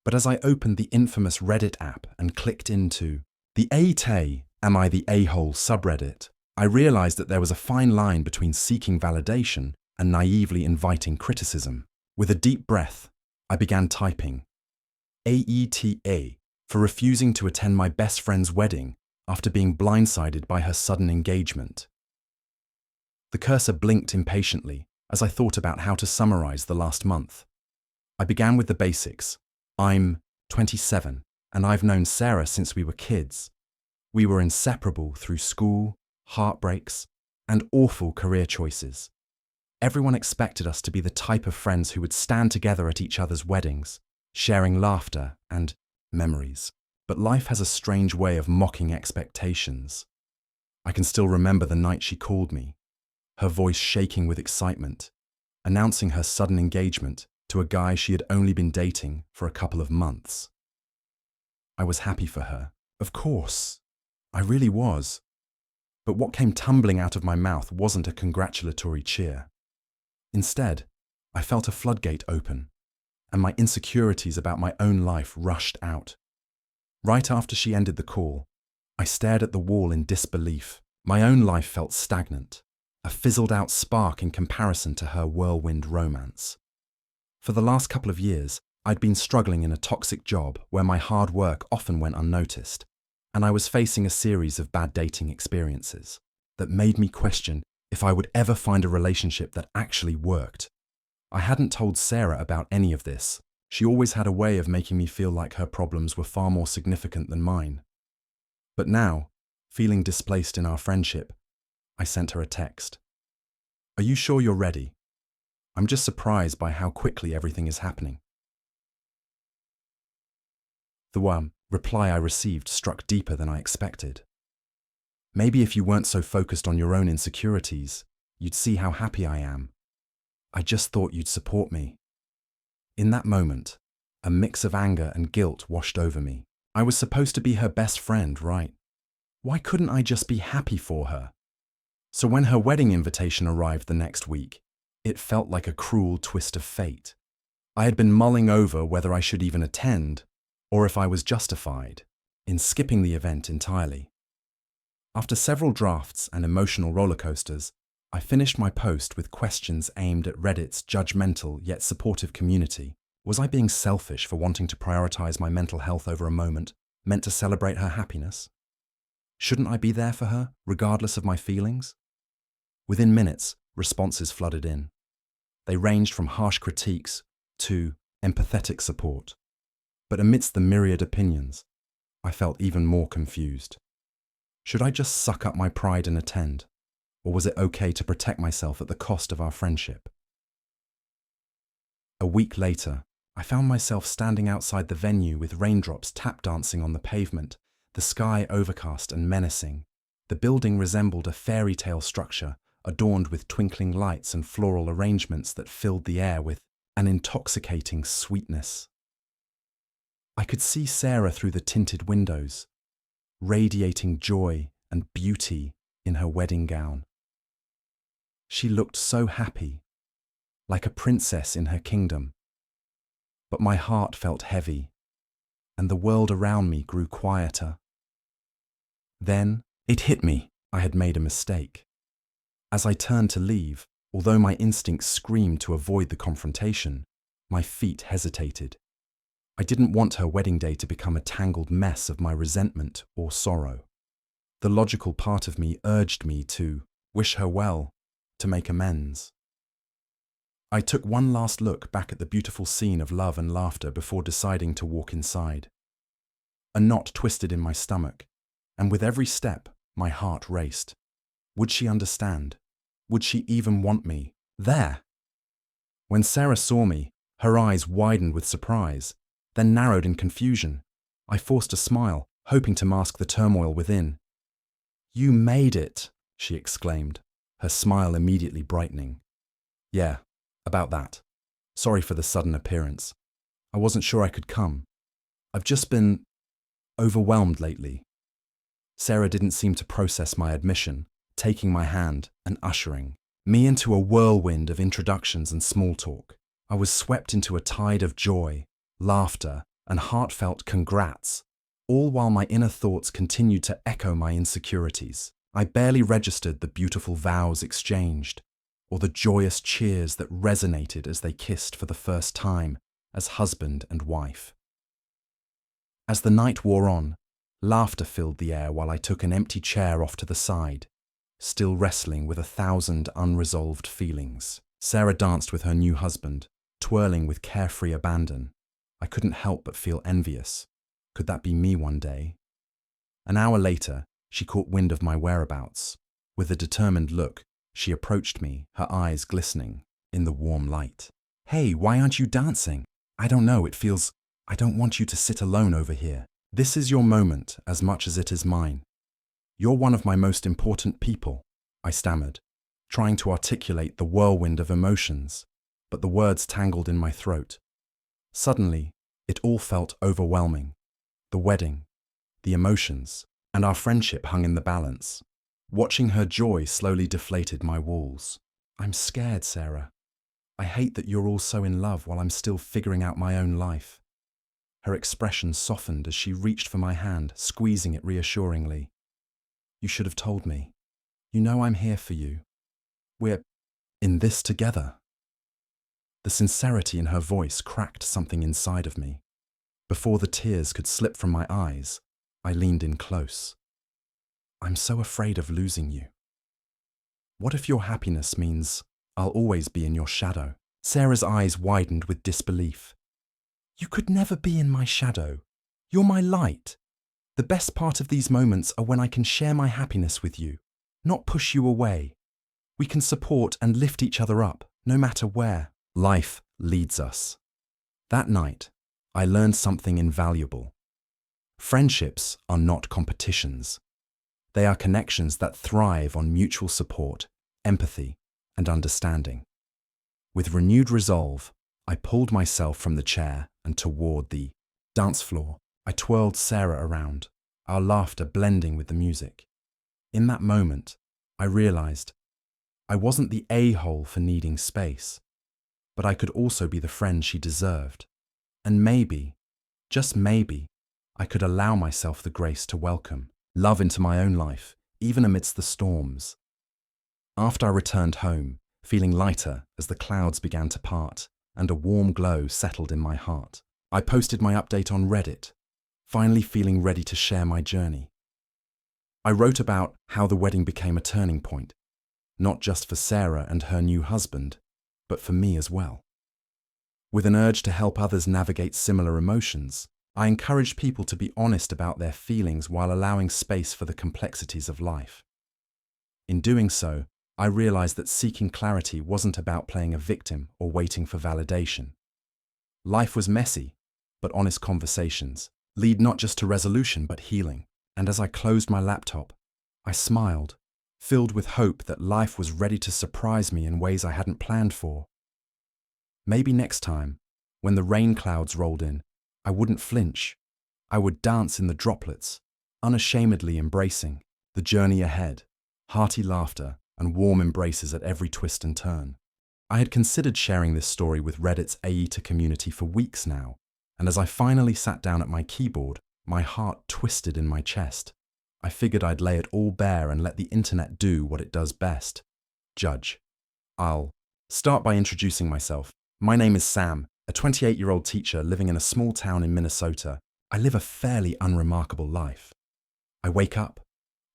But as I opened the infamous Reddit app and clicked into The A-Tay, Am I the A-Hole subreddit, I realized that there was a fine line between seeking validation and naively inviting criticism. With a deep breath, I began typing AETA for refusing to attend my best friend's wedding after being blindsided by her sudden engagement. The cursor blinked impatiently as I thought about how to summarize the last month. I began with the basics. I'm 27, and I've known Sarah since we were kids. We were inseparable through school, heartbreaks, and awful career choices. Everyone expected us to be the type of friends who would stand together at each other's weddings, sharing laughter and memories. But life has a strange way of mocking expectations. I can still remember the night she called me, her voice shaking with excitement, announcing her sudden engagement to a guy she had only been dating for a couple of months. I was happy for her. Of course, I really was. But what came tumbling out of my mouth wasn't a congratulatory cheer. Instead, I felt a floodgate open, and my insecurities about my own life rushed out. Right after she ended the call, I stared at the wall in disbelief. My own life felt stagnant, a fizzled-out spark in comparison to her whirlwind romance. For the last couple of years, I'd been struggling in a toxic job where my hard work often went unnoticed, and I was facing a series of bad dating experiences that made me question if I would ever find a relationship that actually worked. I hadn't told Sarah about any of this. She always had a way of making me feel like her problems were far more significant than mine. But now, feeling displaced in our friendship, I sent her a text. Are you sure you're ready? I'm just surprised by how quickly everything is happening. The reply I received struck deeper than I expected. Maybe if you weren't so focused on your own insecurities, you'd see how happy I am. I just thought you'd support me. In that moment, a mix of anger and guilt washed over me. I was supposed to be her best friend, right? Why couldn't I just be happy for her? So when her wedding invitation arrived the next week, it felt like a cruel twist of fate. I had been mulling over whether I should even attend, or if I was justified in skipping the event entirely. After several drafts and emotional rollercoasters, I finished my post with questions aimed at Reddit's judgmental yet supportive community. Was I being selfish for wanting to prioritize my mental health over a moment meant to celebrate her happiness? Shouldn't I be there for her, regardless of my feelings? Within minutes, responses flooded in. They ranged from harsh critiques to empathetic support. But amidst the myriad opinions, I felt even more confused. Should I just suck up my pride and attend? Or was it okay to protect myself at the cost of our friendship? A week later, I found myself standing outside the venue with raindrops tap dancing on the pavement, the sky overcast and menacing. The building resembled a fairy tale structure, adorned with twinkling lights and floral arrangements that filled the air with an intoxicating sweetness. I could see Sarah through the tinted windows, radiating joy and beauty in her wedding gown. She looked so happy, like a princess in her kingdom. But my heart felt heavy, and the world around me grew quieter. Then it hit me. I had made a mistake. As I turned to leave, although my instincts screamed to avoid the confrontation, my feet hesitated. I didn't want her wedding day to become a tangled mess of my resentment or sorrow. The logical part of me urged me to wish her well, to make amends. I took one last look back at the beautiful scene of love and laughter before deciding to walk inside. A knot twisted in my stomach, and with every step, my heart raced. Would she understand? Would she even want me there? When Sarah saw me, her eyes widened with surprise, then narrowed in confusion. I forced a smile, hoping to mask the turmoil within. "You made it," she exclaimed, her smile immediately brightening. "Yeah, about that. Sorry for the sudden appearance. I wasn't sure I could come. I've just been overwhelmed lately." Sarah didn't seem to process my admission, taking my hand and ushering me into a whirlwind of introductions and small talk. I was swept into a tide of joy, laughter, and heartfelt congrats. all while my inner thoughts continued to echo my insecurities. I barely registered the beautiful vows exchanged, or the joyous cheers that resonated as they kissed for the first time as husband and wife. As the night wore on, laughter filled the air while I took an empty chair off to the side, still wrestling with 1,000 unresolved feelings. Sarah danced with her new husband, twirling with carefree abandon. I couldn't help but feel envious. Could that be me one day? An hour later, she caught wind of my whereabouts. With a determined look, she approached me, her eyes glistening in the warm light. "Hey, why aren't you dancing?" "I don't know, I don't want you to sit alone over here. This is your moment as much as it is mine. You're one of my most important people," I stammered, trying to articulate the whirlwind of emotions, but the words tangled in my throat. Suddenly, it all felt overwhelming. The wedding, the emotions, and our friendship hung in the balance. Watching her joy slowly deflated my walls. "I'm scared, Sarah. I hate that you're all so in love while I'm still figuring out my own life." Her expression softened as she reached for my hand, squeezing it reassuringly. "You should have told me. You know I'm here for you. We're in this together." The sincerity in her voice cracked something inside of me. Before the tears could slip from my eyes, I leaned in close. "I'm so afraid of losing you. What if your happiness means I'll always be in your shadow?" Sarah's eyes widened with disbelief. "You could never be in my shadow. You're my light. The best part of these moments are when I can share my happiness with you, not push you away. We can support and lift each other up, no matter where life leads us." That night, I learned something invaluable. Friendships are not competitions. They are connections that thrive on mutual support, empathy, and understanding. With renewed resolve, I pulled myself from the chair and toward the dance floor. I twirled Sarah around, our laughter blending with the music. In that moment, I realized I wasn't the a-hole for needing space, but I could also be the friend she deserved. And maybe, just maybe, I could allow myself the grace to welcome love into my own life, even amidst the storms. After I returned home, feeling lighter as the clouds began to part and a warm glow settled in my heart, I posted my update on Reddit, finally feeling ready to share my journey. I wrote about how the wedding became a turning point, not just for Sarah and her new husband, but for me as well. With an urge to help others navigate similar emotions, I encouraged people to be honest about their feelings while allowing space for the complexities of life. In doing so, I realized that seeking clarity wasn't about playing a victim or waiting for validation. Life was messy, but honest conversations lead not just to resolution but healing. And as I closed my laptop, I smiled, filled with hope that life was ready to surprise me in ways I hadn't planned for. Maybe next time, when the rain clouds rolled in, I wouldn't flinch. I would dance in the droplets, unashamedly embracing the journey ahead, hearty laughter and warm embraces at every twist and turn. I had considered sharing this story with Reddit's AETA community for weeks now, and as I finally sat down at my keyboard, my heart twisted in my chest. I figured I'd lay it all bare and let the internet do what it does best: judge. I'll start by introducing myself. My name is Sam, a 28-year-old teacher living in a small town in Minnesota. I live a fairly unremarkable life. I wake up,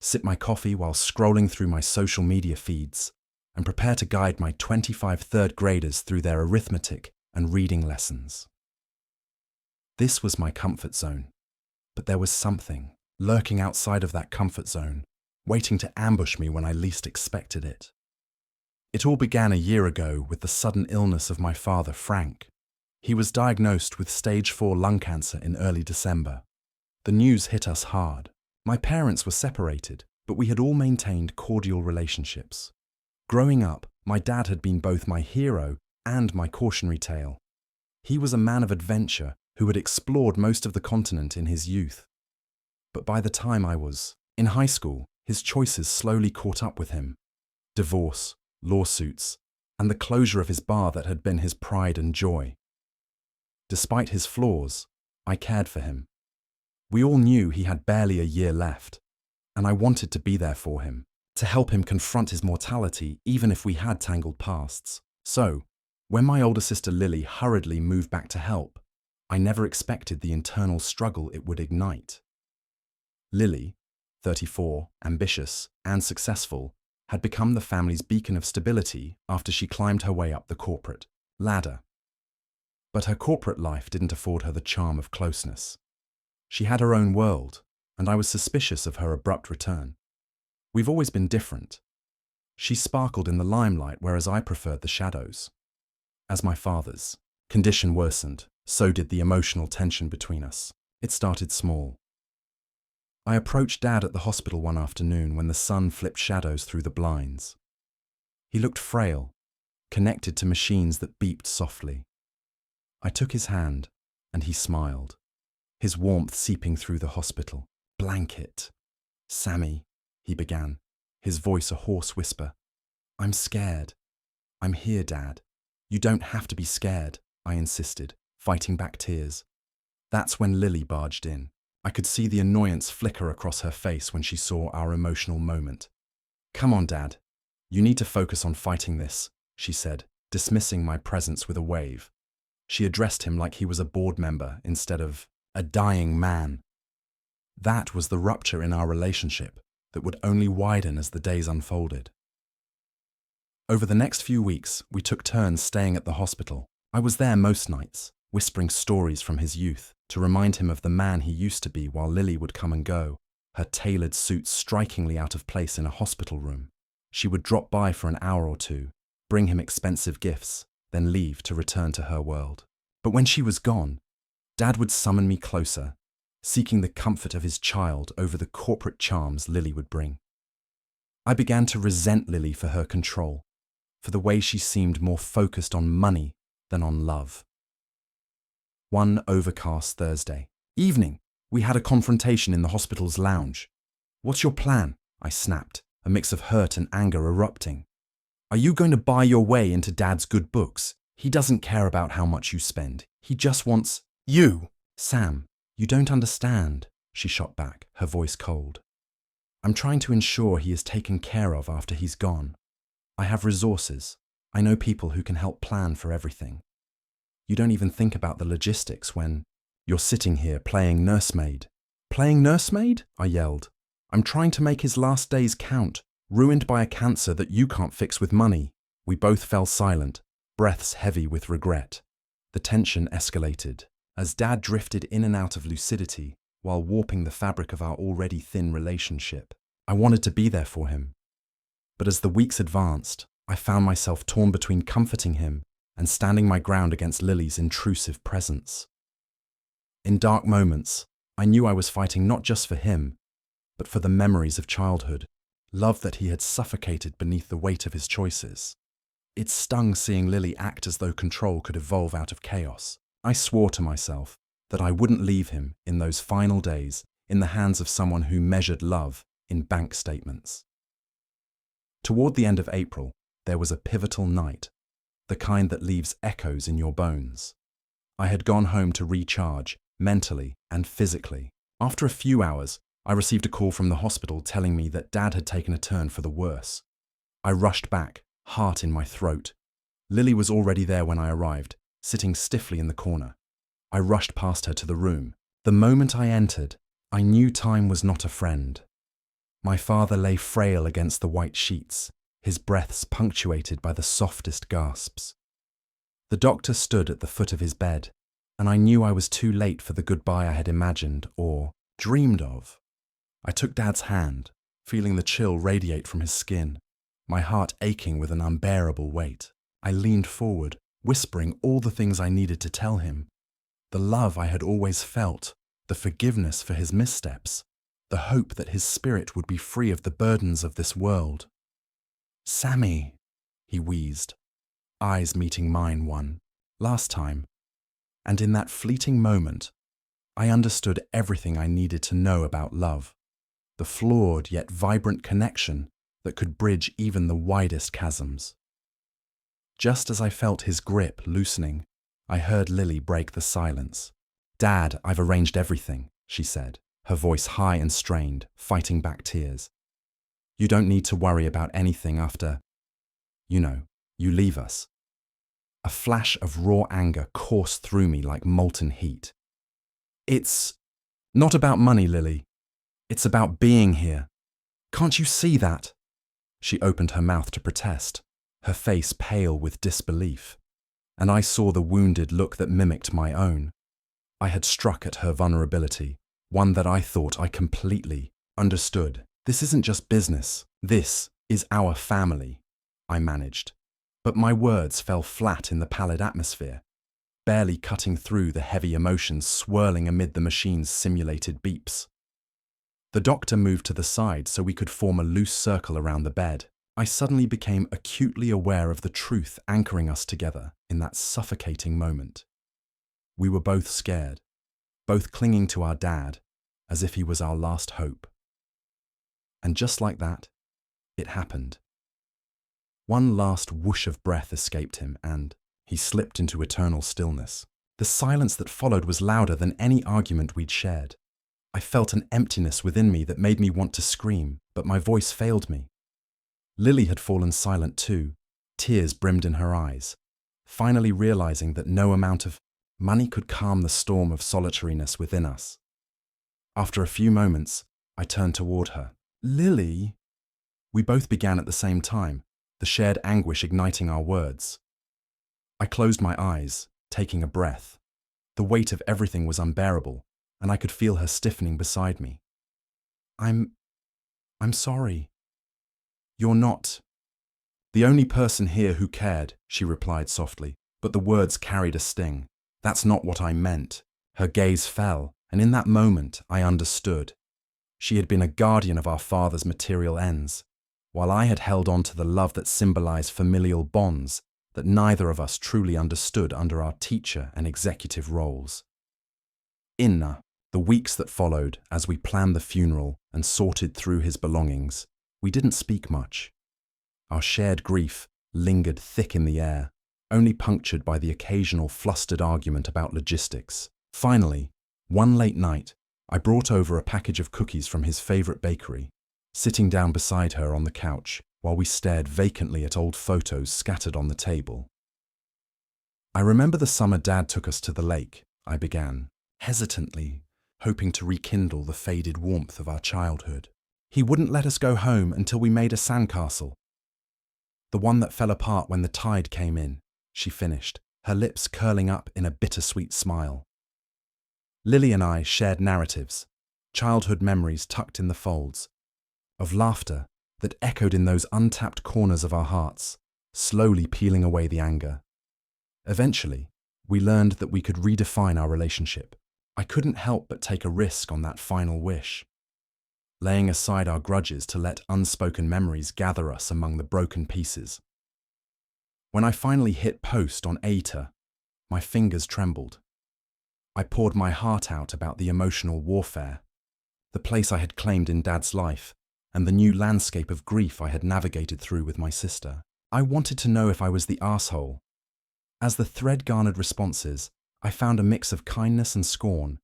sip my coffee while scrolling through my social media feeds, and prepare to guide my 25 third graders through their arithmetic and reading lessons. This was my comfort zone, but there was something lurking outside of that comfort zone, waiting to ambush me when I least expected it. It all began a year ago with the sudden illness of my father, Frank. He was diagnosed with stage 4 lung cancer in early December. The news hit us hard. My parents were separated, but we had all maintained cordial relationships. Growing up, my dad had been both my hero and my cautionary tale. He was a man of adventure who had explored most of the continent in his youth. But by the time I was in high school, his choices slowly caught up with him. Divorce, lawsuits, and the closure of his bar that had been his pride and joy. Despite his flaws, I cared for him. We all knew he had barely a year left, and I wanted to be there for him, to help him confront his mortality even if we had tangled pasts. So, when my older sister Lily hurriedly moved back to help, I never expected the internal struggle it would ignite. Lily, 34, ambitious and successful, had become the family's beacon of stability after she climbed her way up the corporate ladder. But her corporate life didn't afford her the charm of closeness. She had her own world, and I was suspicious of her abrupt return. We've always been different. She sparkled in the limelight, whereas I preferred the shadows. As my father's condition worsened, so did the emotional tension between us. It started small. I approached Dad at the hospital one afternoon when the sun flipped shadows through the blinds. He looked frail, connected to machines that beeped softly. I took his hand, and he smiled, his warmth seeping through the hospital. "Blanket. Sammy," he began, his voice a hoarse whisper. "I'm scared." "I'm here, Dad. You don't have to be scared," I insisted, fighting back tears. That's when Lily barged in. I could see the annoyance flicker across her face when she saw our emotional moment. "Come on, Dad. You need to focus on fighting this," she said, dismissing my presence with a wave. She addressed him like he was a board member instead of a dying man. That was the rupture in our relationship that would only widen as the days unfolded. Over the next few weeks, we took turns staying at the hospital. I was there most nights, whispering stories from his youth to remind him of the man he used to be, while Lily would come and go, her tailored suit strikingly out of place in a hospital room. She would drop by for an hour or two, bring him expensive gifts, then leave to return to her world. But when she was gone, Dad would summon me closer, seeking the comfort of his child over the corporate charms Lily would bring. I began to resent Lily for her control, for the way she seemed more focused on money than on love. One overcast Thursday evening, we had a confrontation in the hospital's lounge. "What's your plan?" I snapped, a mix of hurt and anger erupting. "Are you going to buy your way into Dad's good books? He doesn't care about how much you spend. He just wants you." "Sam, you don't understand," she shot back, her voice cold. "I'm trying to ensure he is taken care of after he's gone. I have resources. I know people who can help plan for everything. You don't even think about the logistics when you're sitting here playing nursemaid." "Playing nursemaid?" I yelled. "I'm trying to make his last days count, ruined by a cancer that you can't fix with money." We both fell silent, breaths heavy with regret. The tension escalated as Dad drifted in and out of lucidity while warping the fabric of our already thin relationship. I wanted to be there for him. But as the weeks advanced, I found myself torn between comforting him and standing my ground against Lily's intrusive presence. In dark moments, I knew I was fighting not just for him, but for the memories of childhood, love that he had suffocated beneath the weight of his choices. It stung seeing Lily act as though control could evolve out of chaos. I swore to myself that I wouldn't leave him in those final days in the hands of someone who measured love in bank statements. Toward the end of April, there was a pivotal night, the kind that leaves echoes in your bones. I had gone home to recharge, mentally and physically. After a few hours, I received a call from the hospital telling me that Dad had taken a turn for the worse. I rushed back, heart in my throat. Lily was already there when I arrived, sitting stiffly in the corner. I rushed past her to the room. The moment I entered, I knew time was not a friend. My father lay frail against the white sheets, his breaths punctuated by the softest gasps. The doctor stood at the foot of his bed, and I knew I was too late for the goodbye I had imagined or dreamed of. I took Dad's hand, feeling the chill radiate from his skin, my heart aching with an unbearable weight. I leaned forward, whispering all the things I needed to tell him. The love I had always felt, the forgiveness for his missteps, the hope that his spirit would be free of the burdens of this world. "Sammy," he wheezed, eyes meeting mine one last time, and in that fleeting moment, I understood everything I needed to know about love, the flawed yet vibrant connection that could bridge even the widest chasms. Just as I felt his grip loosening, I heard Lily break the silence. "Dad, I've arranged everything. she said, her voice high and strained, fighting back tears. You don't need to worry about anything after, you leave us. A flash of raw anger coursed through me like molten heat. It's not about money, Lily. It's about being here. Can't you see that? She opened her mouth to protest, her face pale with disbelief, and I saw the wounded look that mimicked my own. I had struck at her vulnerability, one that I thought I completely understood. This isn't just business. This is our family, I managed. But my words fell flat in the pallid atmosphere, barely cutting through the heavy emotions swirling amid the machine's simulated beeps. The doctor moved to the side so we could form a loose circle around the bed. I suddenly became acutely aware of the truth anchoring us together in that suffocating moment. We were both scared, both clinging to our dad as if he was our last hope. And just like that, it happened. One last whoosh of breath escaped him, and he slipped into eternal stillness. The silence that followed was louder than any argument we'd shared. I felt an emptiness within me that made me want to scream, but my voice failed me. Lily had fallen silent too, tears brimmed in her eyes, finally realizing that no amount of money could calm the storm of solitariness within us. After a few moments, I turned toward her. Lily? We both began at the same time, the shared anguish igniting our words. I closed my eyes, taking a breath. The weight of everything was unbearable, and I could feel her stiffening beside me. I'm sorry. You're not the only person here who cared, she replied softly, but the words carried a sting. That's not what I meant. Her gaze fell, and in that moment I understood. She had been a guardian of our father's material ends, while I had held on to the love that symbolized familial bonds that neither of us truly understood under our teacher and executive roles. In the weeks that followed, as we planned the funeral and sorted through his belongings, we didn't speak much. Our shared grief lingered thick in the air, only punctured by the occasional flustered argument about logistics. Finally, one late night, I brought over a package of cookies from his favorite bakery, sitting down beside her on the couch while we stared vacantly at old photos scattered on the table. I remember the summer Dad took us to the lake, I began, hesitantly, hoping to rekindle the faded warmth of our childhood. He wouldn't let us go home until we made a sandcastle. The one that fell apart when the tide came in, she finished, her lips curling up in a bittersweet smile. Lily and I shared narratives, childhood memories tucked in the folds, of laughter that echoed in those untapped corners of our hearts, slowly peeling away the anger. Eventually, we learned that we could redefine our relationship. I couldn't help but take a risk on that final wish, laying aside our grudges to let unspoken memories gather us among the broken pieces. When I finally hit post on ATA, my fingers trembled. I poured my heart out about the emotional warfare, the place I had claimed in Dad's life, and the new landscape of grief I had navigated through with my sister. I wanted to know if I was the arsehole. As the thread garnered responses, I found a mix of kindness and scorn,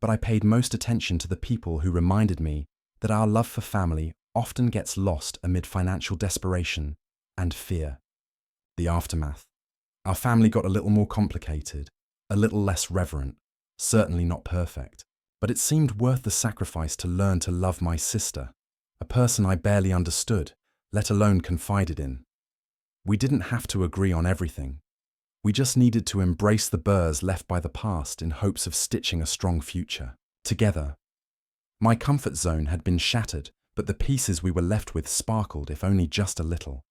but I paid most attention to the people who reminded me that our love for family often gets lost amid financial desperation and fear. The aftermath. Our family got a little more complicated, a little less reverent, certainly not perfect, but it seemed worth the sacrifice to learn to love my sister, a person I barely understood, let alone confided in. We didn't have to agree on everything. We just needed to embrace the burrs left by the past in hopes of stitching a strong future. Together. My comfort zone had been shattered, but the pieces we were left with sparkled, if only just a little.